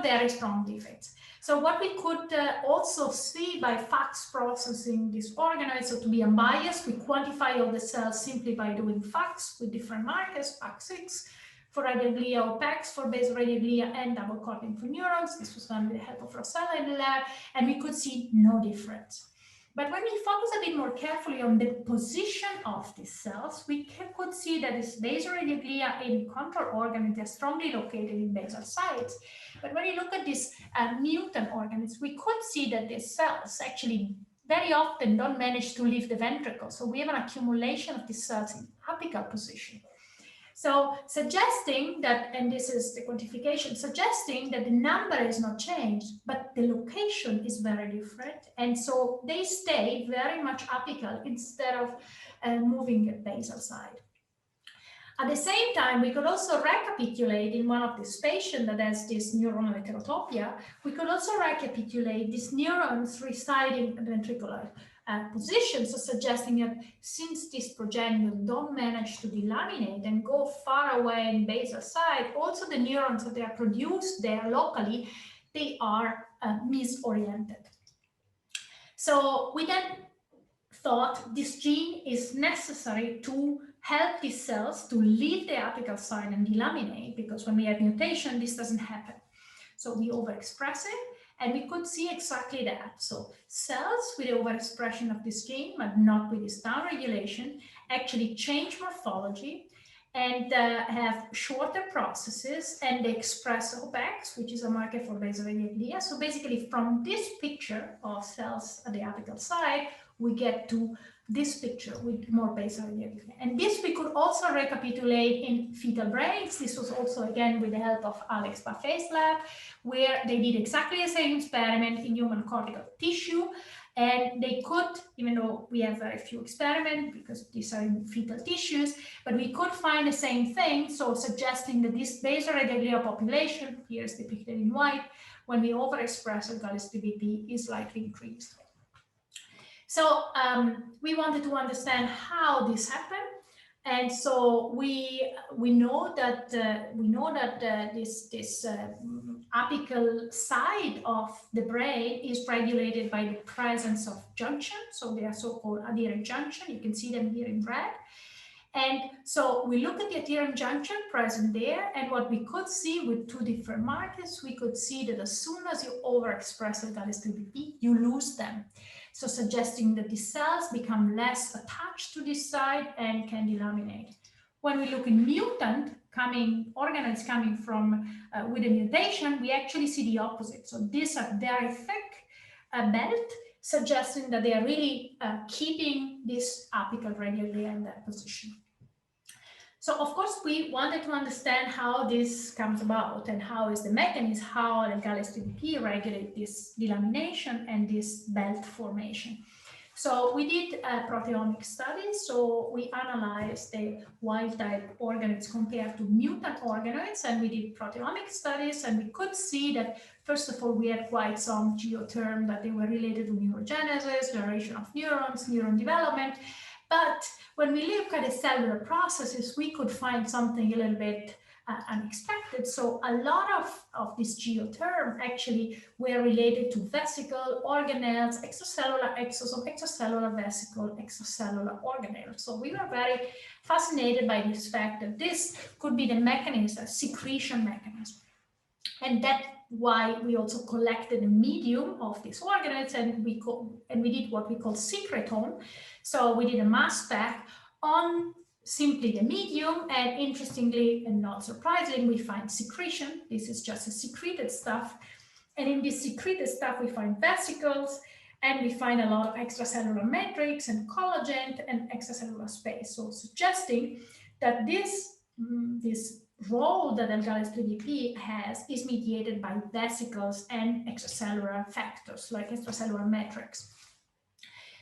very strong defects. So what we could also see by FACS processing these organoids, so to be unbiased, we quantify all the cells simply by doing FACS with different markers, FACS6 for radioglia, or PAX for basal radioglia, and double cortical for neurons. This was done with the help of Rossella in the lab, and we could see no difference. But when we focus a bit more carefully on the position of these cells, we could see that this basal ganglia in control organs are strongly located in basal sites. But when you look at these mutant organs, we could see that these cells actually very often don't manage to leave the ventricle. So we have an accumulation of these cells in apical position. So suggesting that, and this is the quantification, suggesting that the number is not changed, but the location is very different. And so they stay very much apical instead of moving at basal side. At the same time, we could also recapitulate in one of these patients that has this neuronal heterotopia, we could also recapitulate these neurons residing in ventricular position, so suggesting that since these progenies don't manage to delaminate and go far away in basal side, also the neurons that they are produced there locally, they are misoriented. So we then thought this gene is necessary to help these cells to leave the apical side and delaminate, because when we have mutation, this doesn't happen. So we overexpress it, and we could see exactly that. So cells with overexpression of this gene, but not with this downregulation, actually change morphology and have shorter processes, and they express OPEX, which is a marker for basal ganglia. So basically from this picture of cells at the apical side, we get to this picture with more basal ganglia. And this we could also recapitulate in fetal brains. This was also, again, with the help of Alex Buffet's lab, where they did exactly the same experiment in human cortical tissue. And they could, even though we have very few experiments because these are in fetal tissues, but we could find the same thing. So suggesting that this basal ganglia population, here is depicted in white, when we overexpress Algalis PBP, is likely increased. So we wanted to understand how this happened, and so we know that this apical side of the brain is regulated by the presence of junction. So they are so-called adherent junction. You can see them here in red. And so we look at the adherent junction present there, and what we could see with two different markers, we could see that as soon as you overexpress Algalis PBP, you lose them. So suggesting that the cells become less attached to this side and can delaminate. When we look in mutant organelles coming from with a mutation, we actually see the opposite. So these are very thick belt, suggesting that they are really keeping this apical ganglia in that position. So of course, we wanted to understand how this comes about and how is the mechanism, how Algalis PBP regulate this delamination and this belt formation. So we did proteomic studies. So we analyzed the wild type organoids compared to mutant organoids, and we did proteomic studies, and we could see that, first of all, we had quite some geoterm that they were related to neurogenesis, generation of neurons, neuron development. But when we look at the cellular processes, we could find something a little bit unexpected. So a lot of this geoterm actually were related to vesicle, organelles, extracellular exosome, extracellular vesicle, extracellular organelle. So we were very fascinated by this fact that this could be the mechanism, secretion mechanism. And that's why we also collected a medium of these organelles, and we did what we call secretome. So we did a mass spec on simply the medium, and interestingly and not surprisingly, we find secretion. This is just a secreted stuff. And in this secreted stuff, we find vesicles, and we find a lot of extracellular matrix and collagen and extracellular space. So suggesting that this role that Algalis PBP has is mediated by vesicles and extracellular factors like extracellular matrix.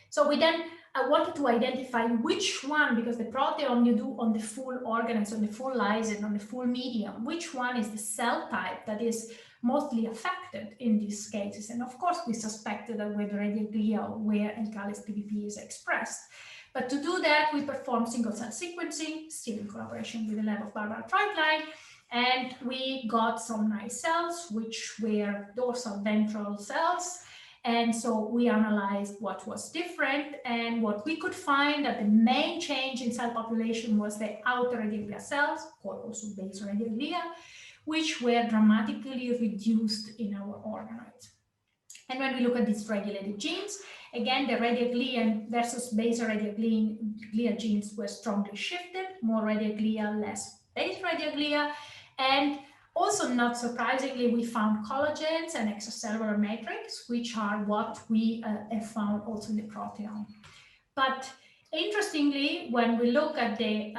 So we then wanted to identify which one, because the proteome you do on the full organelles, on the full lysine, on the full medium, which one is the cell type that is mostly affected in these cases. And of course, we suspected that with radioglia where Algalis PBP is expressed. But to do that, we performed single cell sequencing, still in collaboration with the lab of Barbara Treitlein, and we got some nice cells, which were dorsal ventral cells. And so we analyzed what was different, and what we could find that the main change in cell population was the outer radioglia cells, called also basal radioglia, which were dramatically reduced in our organoids. And when we look at these regulated genes, Again, the radioglial versus basal radioglial genes were strongly shifted, more radioglial, less base radioglial. And also, not surprisingly, we found collagens and extracellular matrix, which are what we have found also in the proteome. But interestingly, when we look at the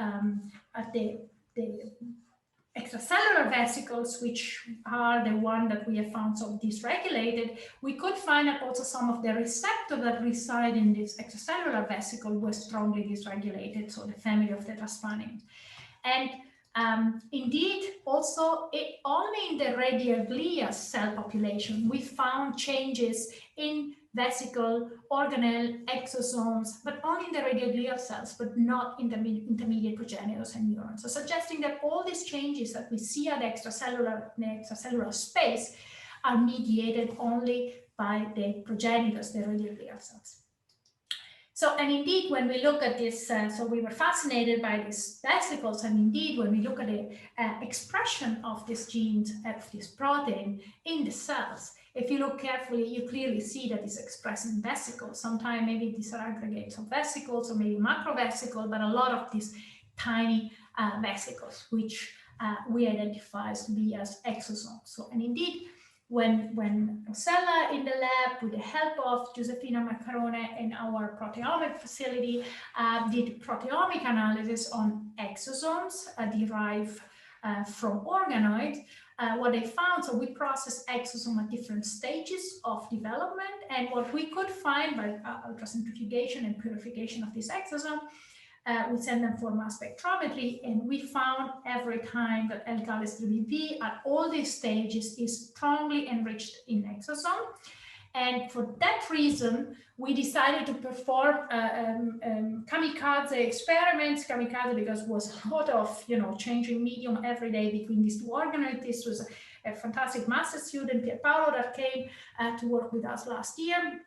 extracellular vesicles, which are the one that we have found so dysregulated, we could find that also some of the receptors that reside in this extracellular vesicle were strongly dysregulated, so the family of tetraspanin. And indeed, also only in the radioglia cell population, we found changes in vesicle, organelle, exosomes, but only in the radioglial cells, but not in the intermediate progenitors and neurons. So suggesting that all these changes that we see at the extracellular space are mediated only by the progenitors, the radioglial cells. So, and indeed, when we look at this, so we were fascinated by these vesicles, and indeed, when we look at the expression of these genes, of this protein in the cells, if you look carefully, you clearly see that it's expressed in vesicles. Sometimes maybe these are aggregates of vesicles or maybe macrovesicle, but a lot of these tiny vesicles, which we identify as to be as exosomes. So, and indeed, when Rossella in the lab, with the help of Giuseppina Maccarone in our proteomic facility, did proteomic analysis on exosomes derived from organoids, what they found, so we processed exosomes at different stages of development, and what we could find by ultracentrifugation and purification of this exosome, we send them for mass spectrometry, and we found every time that L-Gallis 3BP at all these stages is strongly enriched in exosome. And for that reason, we decided to perform kamikaze experiments. Kamikaze because it was a lot of, changing medium every day between these two organoids. This was a fantastic master student, Pier Paolo, that came to work with us last year.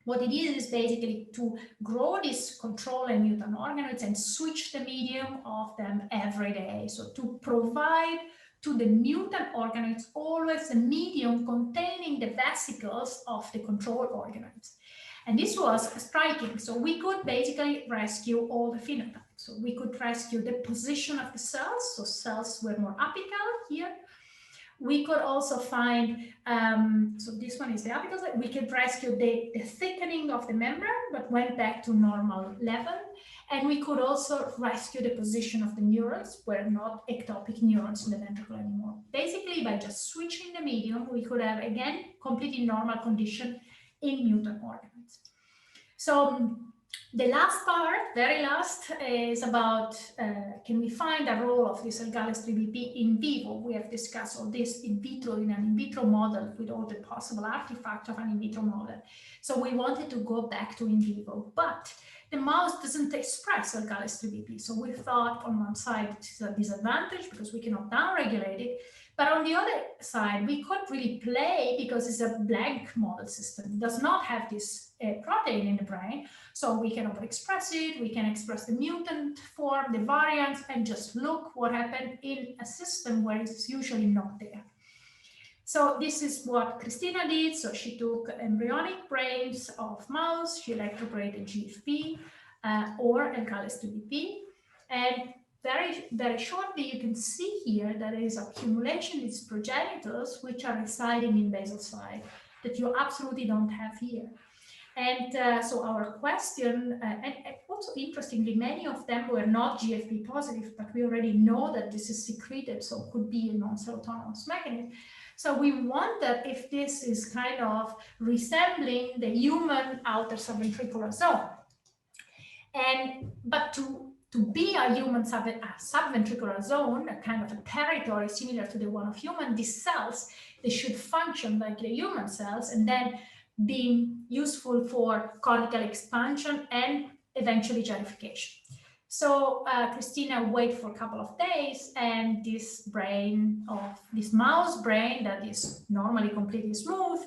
What it is basically to grow these control and mutant organoids and switch the medium of them every day. So to provide to the mutant organoids always a medium containing the vesicles of the control organoids. And this was striking. So we could basically rescue all the phenotypes. So we could rescue the position of the cells. So cells were more apical here. We could also find, so this one is the apical side. We could rescue the thickening of the membrane, but went back to normal level. And we could also rescue the position of the neurons, were not ectopic neurons in the ventricle anymore. Basically, by just switching the medium, we could have, again, completely normal condition in mutant organoids. So the last part, very last, is about can we find a role of this L-Gallis 3BP in vivo? We have discussed all this in vitro, in an in vitro model with all the possible artifacts of an in vitro model. So we wanted to go back to in vivo, but the mouse doesn't express L-Gallis 3BP. So we thought on one side this is a disadvantage because we cannot downregulate it. But on the other side, we could really play because it's a blank model system. It does not have this protein in the brain. So we can overexpress it, we can express the mutant form, the variants, and just look what happened in a system where it's usually not there. So this is what Christina did. So she took embryonic brains of mouse, she electroporated GFP or L-Gallis 2BP, and very, very shortly, you can see here that there is accumulation in these progenitors, which are residing in basal side, that you absolutely don't have here. And so our question, and also interestingly, many of them were not GFP positive, but we already know that this is secreted, so it could be a non-cell autonomous mechanism. So we wonder if this is kind of resembling the human outer subventricular zone. But to be a human subventricular zone, a kind of a territory similar to the one of human, these cells, they should function like the human cells and then being useful for cortical expansion and eventually genification. So Christina waited for a couple of days, and this brain of this mouse brain that is normally completely smooth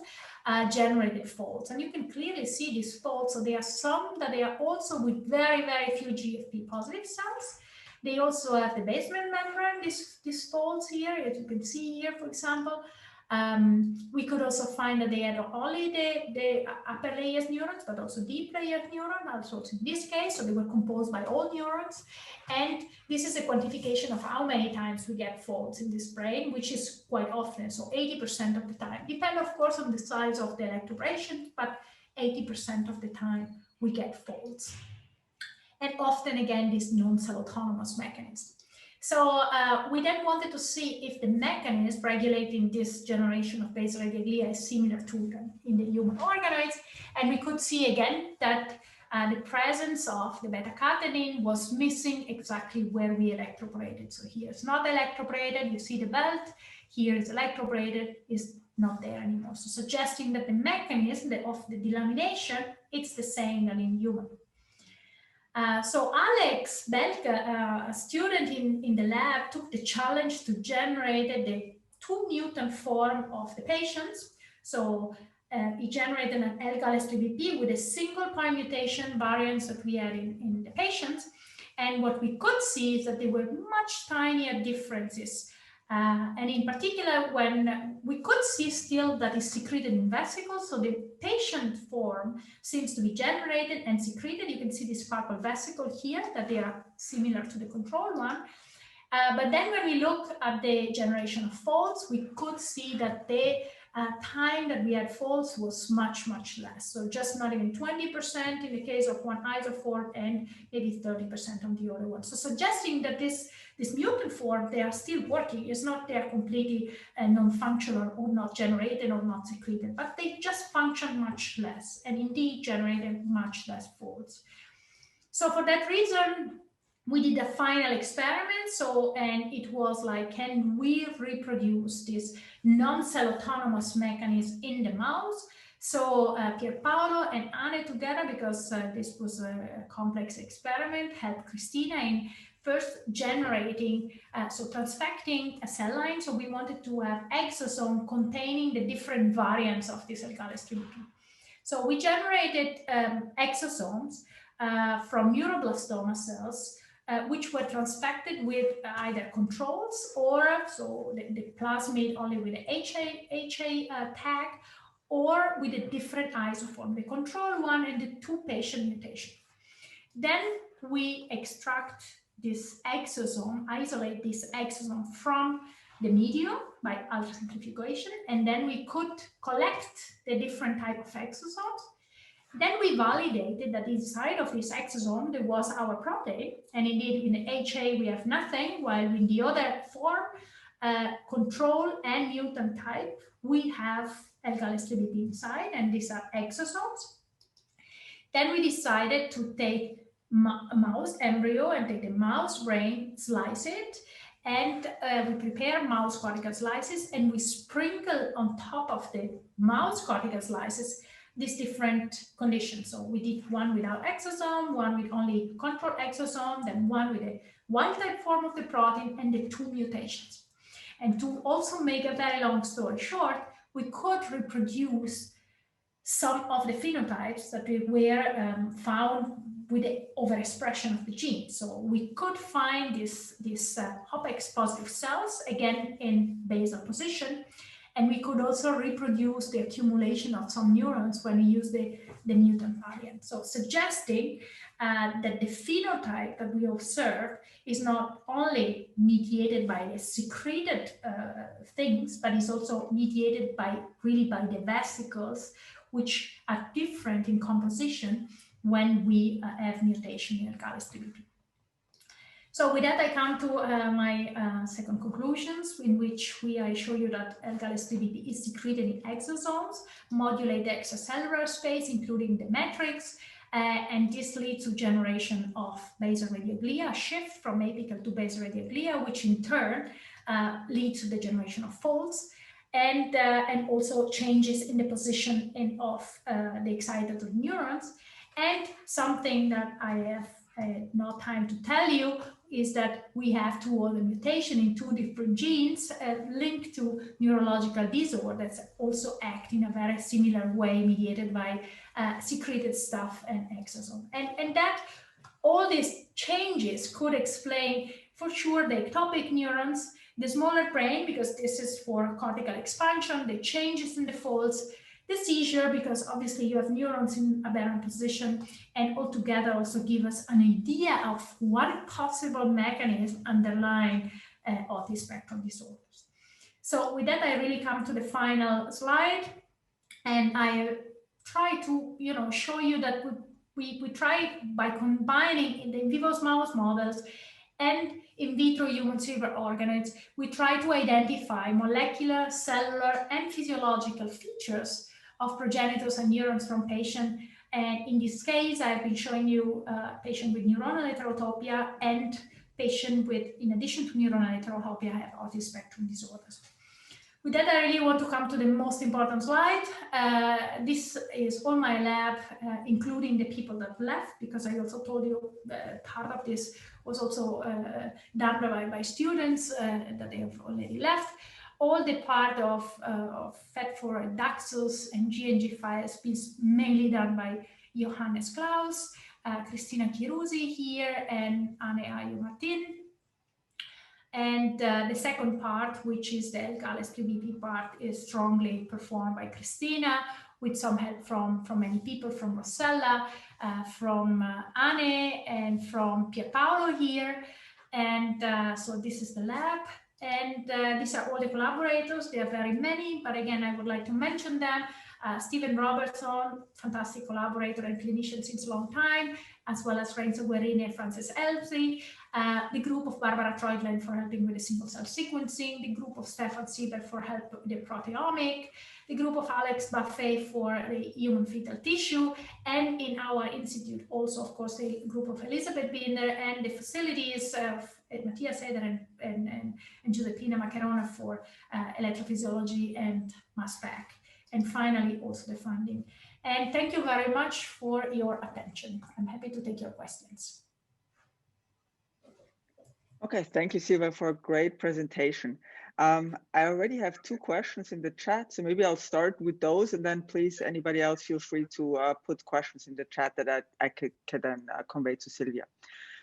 generated folds, and you can clearly see these folds. So there are some that they are also with very, very few GFP positive cells. They also have the basement membrane, these folds here, as you can see here, for example. We could also find that they had only the upper layers neurons, but also deep layer neuron, also in this case, so they were composed by all neurons. And this is a quantification of how many times we get folds in this brain, which is quite often, so 80% of the time. Depend, of course, on the size of the electrobration, but 80% of the time we get folds. And often, again, this non-cell autonomous mechanism. So we then wanted to see if the mechanism regulating this generation of basal ganglia is similar to them in the human organoids. And we could see again that the presence of the beta-catenin was missing exactly where we electroporated. So here it's not electroporated, you see the belt, here it's electroporated, is not there anymore. So suggesting that the mechanism of the delamination, it's the same than in human. So Alex Belke, a student in the lab, took the challenge to generate the 2 mutant form of the patients. So he generated an L-GALS3BP with a single point mutation variants that we had in the patients. And what we could see is that there were much tinier differences. And in particular, when we could see still that is secreted in vesicles, so the patient form seems to be generated and secreted. You can see this purple vesicle here, that they are similar to the control one. But then when we look at the generation of folds, we could see that the time that we had folds was much, much less. So just not even 20% in the case of one isoform and maybe 30% on the other one. So suggesting that this mutant form, they are still working. It's not they're completely non-functional or not generated or not secreted, but they just function much less and indeed generated much less folds. So for that reason, we did a final experiment. So, and it was like, can we reproduce this non-cell autonomous mechanism in the mouse? So Pierpaolo and Anne together, because this was a complex experiment, helped Christina in first generating, so transfecting a cell line. So we wanted to have exosome containing the different variants of this L-GALS3BP. So we generated exosomes from neuroblastoma cells, which were transfected with either controls or so the plasmid only with the HA tag, or with a different isoform, the control one and the 2 patient mutation. Then we extract this exosome, isolate this exosome from the medium by ultracentrifugation, and then we could collect the different type of exosomes. Then we validated that inside of this exosome there was our protein, and indeed in the HA we have nothing, while in the other form, control and mutant type, we have L-GALS3BP inside, and these are exosomes. Then we decided to take a mouse embryo and take the mouse brain, slice it, and we prepare mouse cortical slices, and we sprinkle on top of the mouse cortical slices these different conditions. So we did one without exosome, one with only control exosome, then one with a wild type form of the protein, and the 2 mutations. And to also make a very long story short, we could reproduce some of the phenotypes that were found with the overexpression of the gene. So we could find these HOPEX positive cells, again in basal position, and we could also reproduce the accumulation of some neurons when we use the mutant variant. So suggesting that the phenotype that we observe is not only mediated by the secreted things, but is also mediated by the vesicles, which are different in composition when we have mutation in L-GALS3BP. So with that, I come to my second conclusions, in which I show you that L-GALS3BP is secreted in exosomes, modulate the extracellular space, including the matrix, and this leads to generation of basal radioglia, a shift from apical to basal radioglia, which in turn leads to the generation of folds, and also changes in the position of the excitatory neurons. And something that I have no time to tell you is that we have 2 other mutations in 2 different genes linked to neurological disorders that also act in a very similar way, mediated by secreted stuff and exosome. And that all these changes could explain for sure the ectopic neurons, The smaller brain, because this is for cortical expansion, the changes in the folds, the seizure, because obviously you have neurons in aberrant position, and altogether also give us an idea of what possible mechanism underlying autism spectrum disorders. So with that, I really come to the final slide, and I try to show you that we try by combining in the in vivo mouse models and in vitro human cerebral organoids, we try to identify molecular, cellular, and physiological features of progenitors and neurons from patients. And in this case, I've been showing you patient with neuronal heterotopia and patient with, in addition to neuronal heterotopia, have autism spectrum disorders. With that, I really want to come to the most important slide. This is all my lab, including the people that left, because I also told you part of this was also done by students that they have already left. All the part of FET4 and DAXUS and GNG5 has been mainly done by Johannes Klaus, Cristina Chirusi here, and Anne Ayo Martin. And the second part, which is the L-Gales PVP part, is strongly performed by Cristina, with some help from many people, from Rossella, from Anne, and from Pierpaolo here. And so this is the lab. And these are all the collaborators. There are very many, but again, I would like to mention them. Stephen Robertson, fantastic collaborator and clinician since a long time, as well as Renzo Guerini and Frances Elsie. The group of Barbara Treuglen for helping with the single-cell sequencing, the group of Stefan Sieber for help with the proteomic, the group of Alex Buffet for the human fetal tissue, and in our institute also, of course, the group of Elizabeth Binder and the facilities of Matthias Eder and Giuseppina Maccherona for electrophysiology and mass spec. And finally, also the funding. And thank you very much for your attention. I'm happy to take your questions. Okay, thank you, Silva, for a great presentation. I already have 2 questions in the chat, so maybe I'll start with those, and then please, anybody else, feel free to put questions in the chat that I could then convey to Silvia.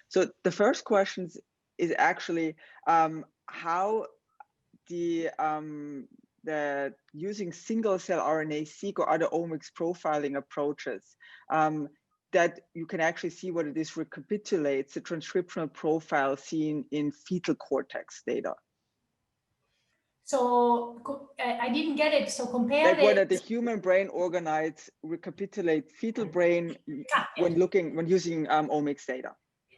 So the first question is actually how the using single-cell RNA-seq or other omics profiling approaches that you can actually see what it is recapitulates the transcriptional profile seen in fetal cortex data. So I didn't get it. So compare like whether the human brain organoids recapitulate fetal brain when using omics data.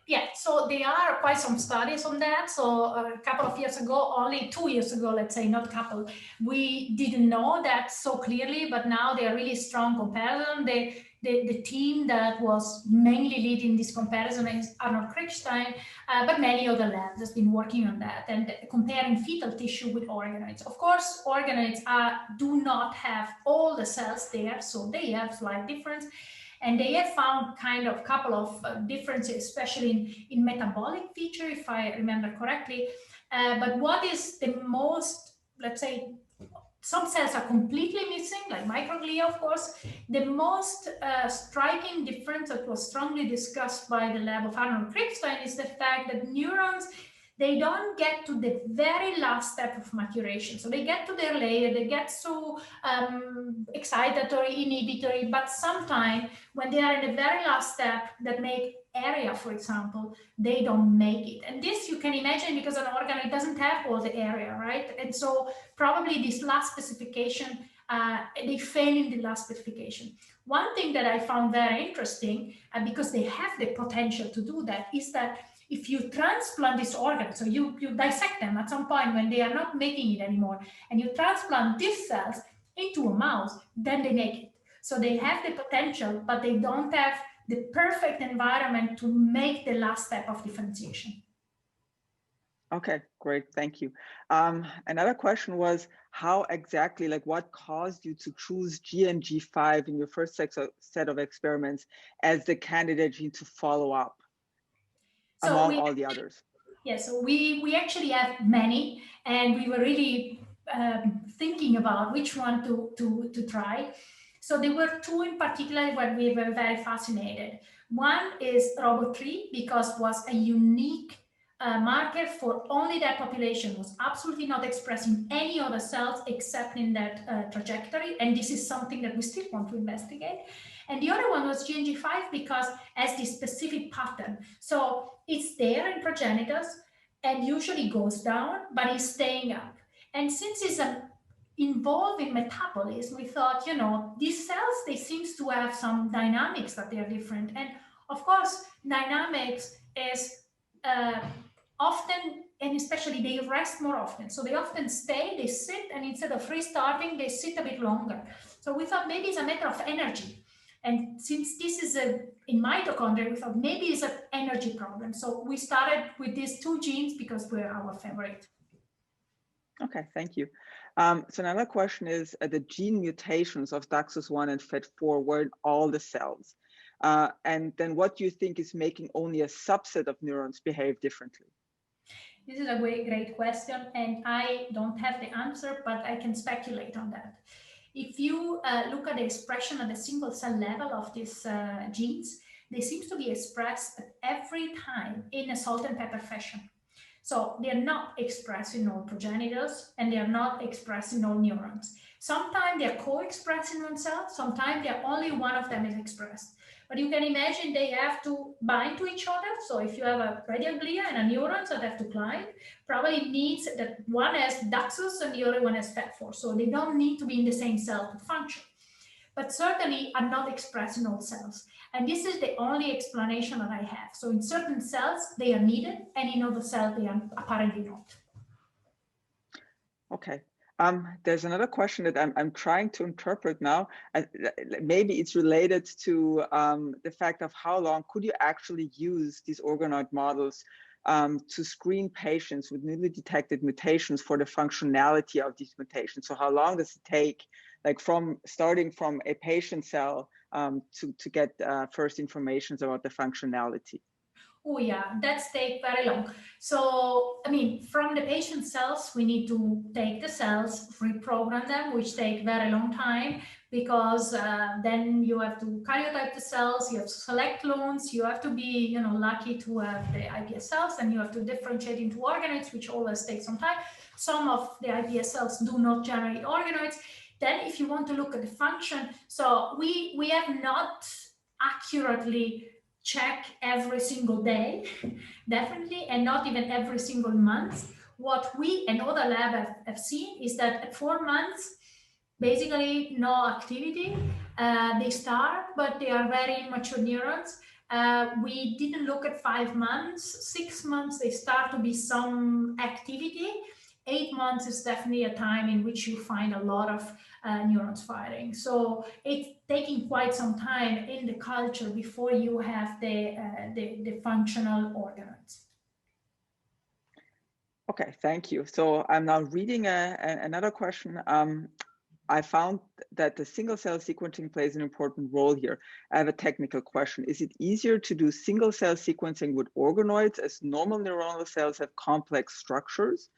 Yeah, so there are quite some studies on that. So a couple of years ago, only 2 years ago, let's say, not a couple, we didn't know that so clearly, but now they are really strong comparison. The team that was mainly leading this comparison is Arnold Kriegstein, but many other labs have been working on that and comparing fetal tissue with organoids. Of course, organoids do not have all the cells there, so they have slight difference. And they have found kind of couple of differences, especially in metabolic feature, if I remember correctly. But what is the most, let's say, some cells are completely missing, like microglia, of course. The most striking difference that was strongly discussed by the lab of Arnold Kriegstein is the fact that neurons, they don't get to the very last step of maturation. So they get to their layer, they get so excitatory, inhibitory, but sometimes when they are in the very last step that make area, for example, they don't make it. And this you can imagine because an organoid doesn't have all the area, right? And so probably this last specification, they fail in the last specification. One thing that I found very interesting, because they have the potential to do that, is that if you transplant this organ, so you dissect them at some point when they are not making it anymore, and you transplant these cells into a mouse, then they make it. So they have the potential, but they don't have the perfect environment to make the last step of differentiation. Okay, great, thank you. Another question was how exactly, like what caused you to choose GNG5 in your first set of experiments as the candidate gene to follow up among all the others? Yeah, so we actually have many, and we were really thinking about which one to try. So there were 2 in particular where we were very fascinated. One is Robot3 because it was a unique marker for only that population, was absolutely not expressing any other cells except in that trajectory. And this is something that we still want to investigate. And the other one was GNG5 because has this specific pattern. So it's there in progenitors and usually goes down, but it's staying up. And since it's involved in metabolism, we thought, these cells, they seem to have some dynamics that they are different. And of course, dynamics is often, and especially they rest more often. So they often stay, they sit, and instead of restarting, they sit a bit longer. So we thought maybe it's a matter of energy. And since this is in mitochondria, we thought maybe it's an energy problem. So we started with these two genes because we're our favorite. Okay, thank you. So another question is, the gene mutations of DAXUS1 and FET4 were in all the cells. And then what do you think is making only a subset of neurons behave differently? This is a great question, and I don't have the answer, but I can speculate on that. If you look at the expression at the single cell level of these genes, they seem to be expressed at every time in a salt and pepper fashion. So they're not expressed in all progenitors, and they are not expressed in all neurons. Sometimes they're co-expressed in one cell, sometimes only one of them is expressed. But you can imagine they have to bind to each other. So if you have a radial glia and a neuron that have to climb, probably it needs that one has DAXUS and the other one has FET4. So they don't need to be in the same cell to function, but certainly are not expressed in all cells. And this is the only explanation that I have. So in certain cells, they are needed, and in other cells, they are apparently not. Okay. There's another question that I'm trying to interpret now. Maybe it's related to the fact of how long could you actually use these organoid models to screen patients with newly detected mutations for the functionality of these mutations. So how long does it take, like starting from a patient cell to get first information about the functionality? Oh yeah, that's take very long. So, I mean, from the patient cells, we need to take the cells, reprogram them, which take very long time because then you have to karyotype the cells, you have to select clones, you have to be, lucky to have the iPS cells, and you have to differentiate into organoids, which always takes some time. Some of the iPS cells do not generate organoids. Then if you want to look at the function, so we have not accurately check every single day, definitely, and not even every single month. What we and other labs have seen is that at 4 months, basically no activity. They start, but they are very immature neurons. We didn't look at 5 months. 6 months, they start to be some activity. 8 months is definitely a time in which you find a lot of neurons firing. So it's taking quite some time in the culture before you have the functional organoids. Okay, thank you. So I'm now reading another question. I found that the single cell sequencing plays an important role here. I have a technical question. Is it easier to do single cell sequencing with organoids as normal neuronal cells have complex structures?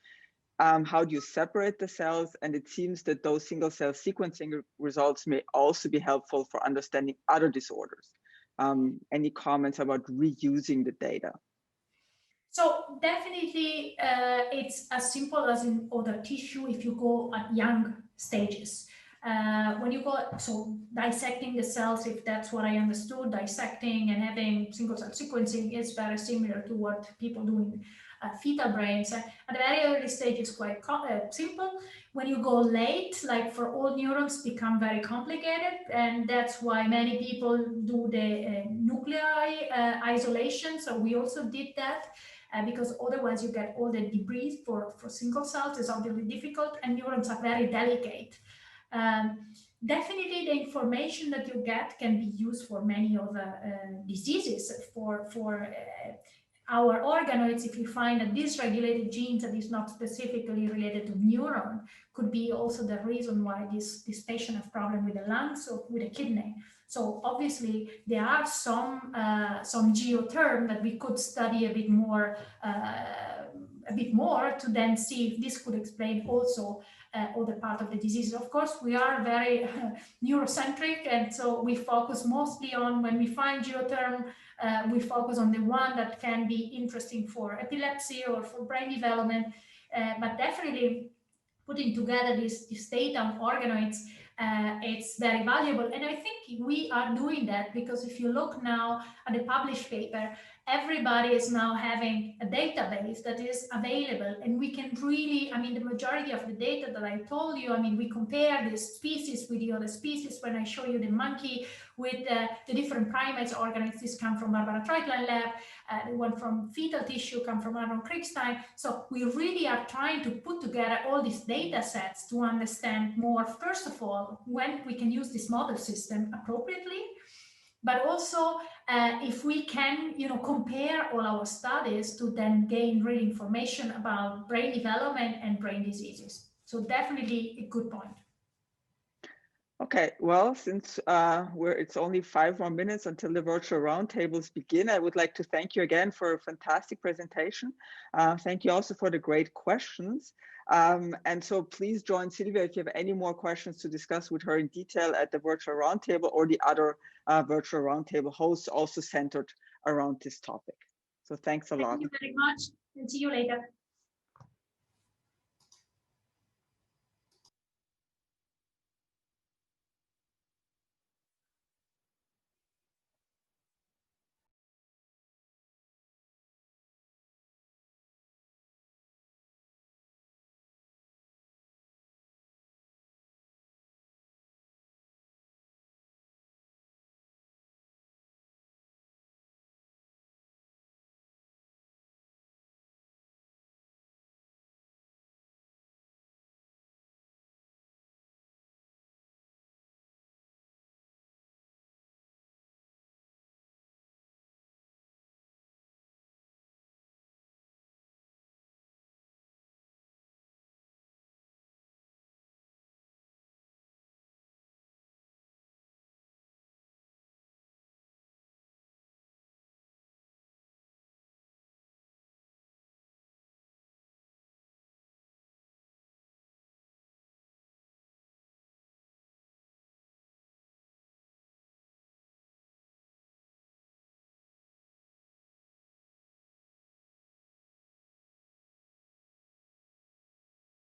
How do you separate the cells? And it seems that those single cell sequencing results may also be helpful for understanding other disorders. Any comments about reusing the data? So definitely it's as simple as in other tissue if you go at young stages. When you go, so dissecting the cells, if that's what I understood, dissecting and having single cell sequencing is very similar to what people do in fetal brains. At the very early stage, it's quite simple. When you go late, like for all neurons, become very complicated, and that's why many people do the nuclei isolation. So we also did that. Because otherwise you get all the debris for single cells is obviously difficult, and neurons are very delicate. Definitely the information that you get can be used for many other diseases. For our organoids, if you find a dysregulated gene that is not specifically related to neuron, could be also the reason why this patient has problem with the lungs or with the kidney. So obviously there are some geoterm that we could study a bit more a bit more to then see if this could explain also other part of the disease. Of course, we are very neurocentric, and so we focus mostly on, when we find geotherm, we focus on the one that can be interesting for epilepsy or for brain development, but definitely putting together this data on organoids, it's very valuable. And I think we are doing that because if you look now at the published paper, everybody is now having a database that is available, and we can really, I mean, the majority of the data that I told you, I mean, we compare this species with the other species. When I show you the monkey with the different primates organoids, this come from Barbara Treutlein lab, the one from fetal tissue come from Aaron Kriegstein. So we really are trying to put together all these data sets to understand more, first of all, when we can use this model system appropriately, but also if we can, compare all our studies to then gain real information about brain development and brain diseases. So definitely a good point. Okay, well, since it's only 5 more minutes until the virtual roundtables begin, I would like to thank you again for a fantastic presentation. Thank you also for the great questions. And so please join Silvia if you have any more questions to discuss with her in detail at the virtual roundtable or the other virtual roundtable hosts also centered around this topic. So thanks a lot. Thank you very much, and see you later.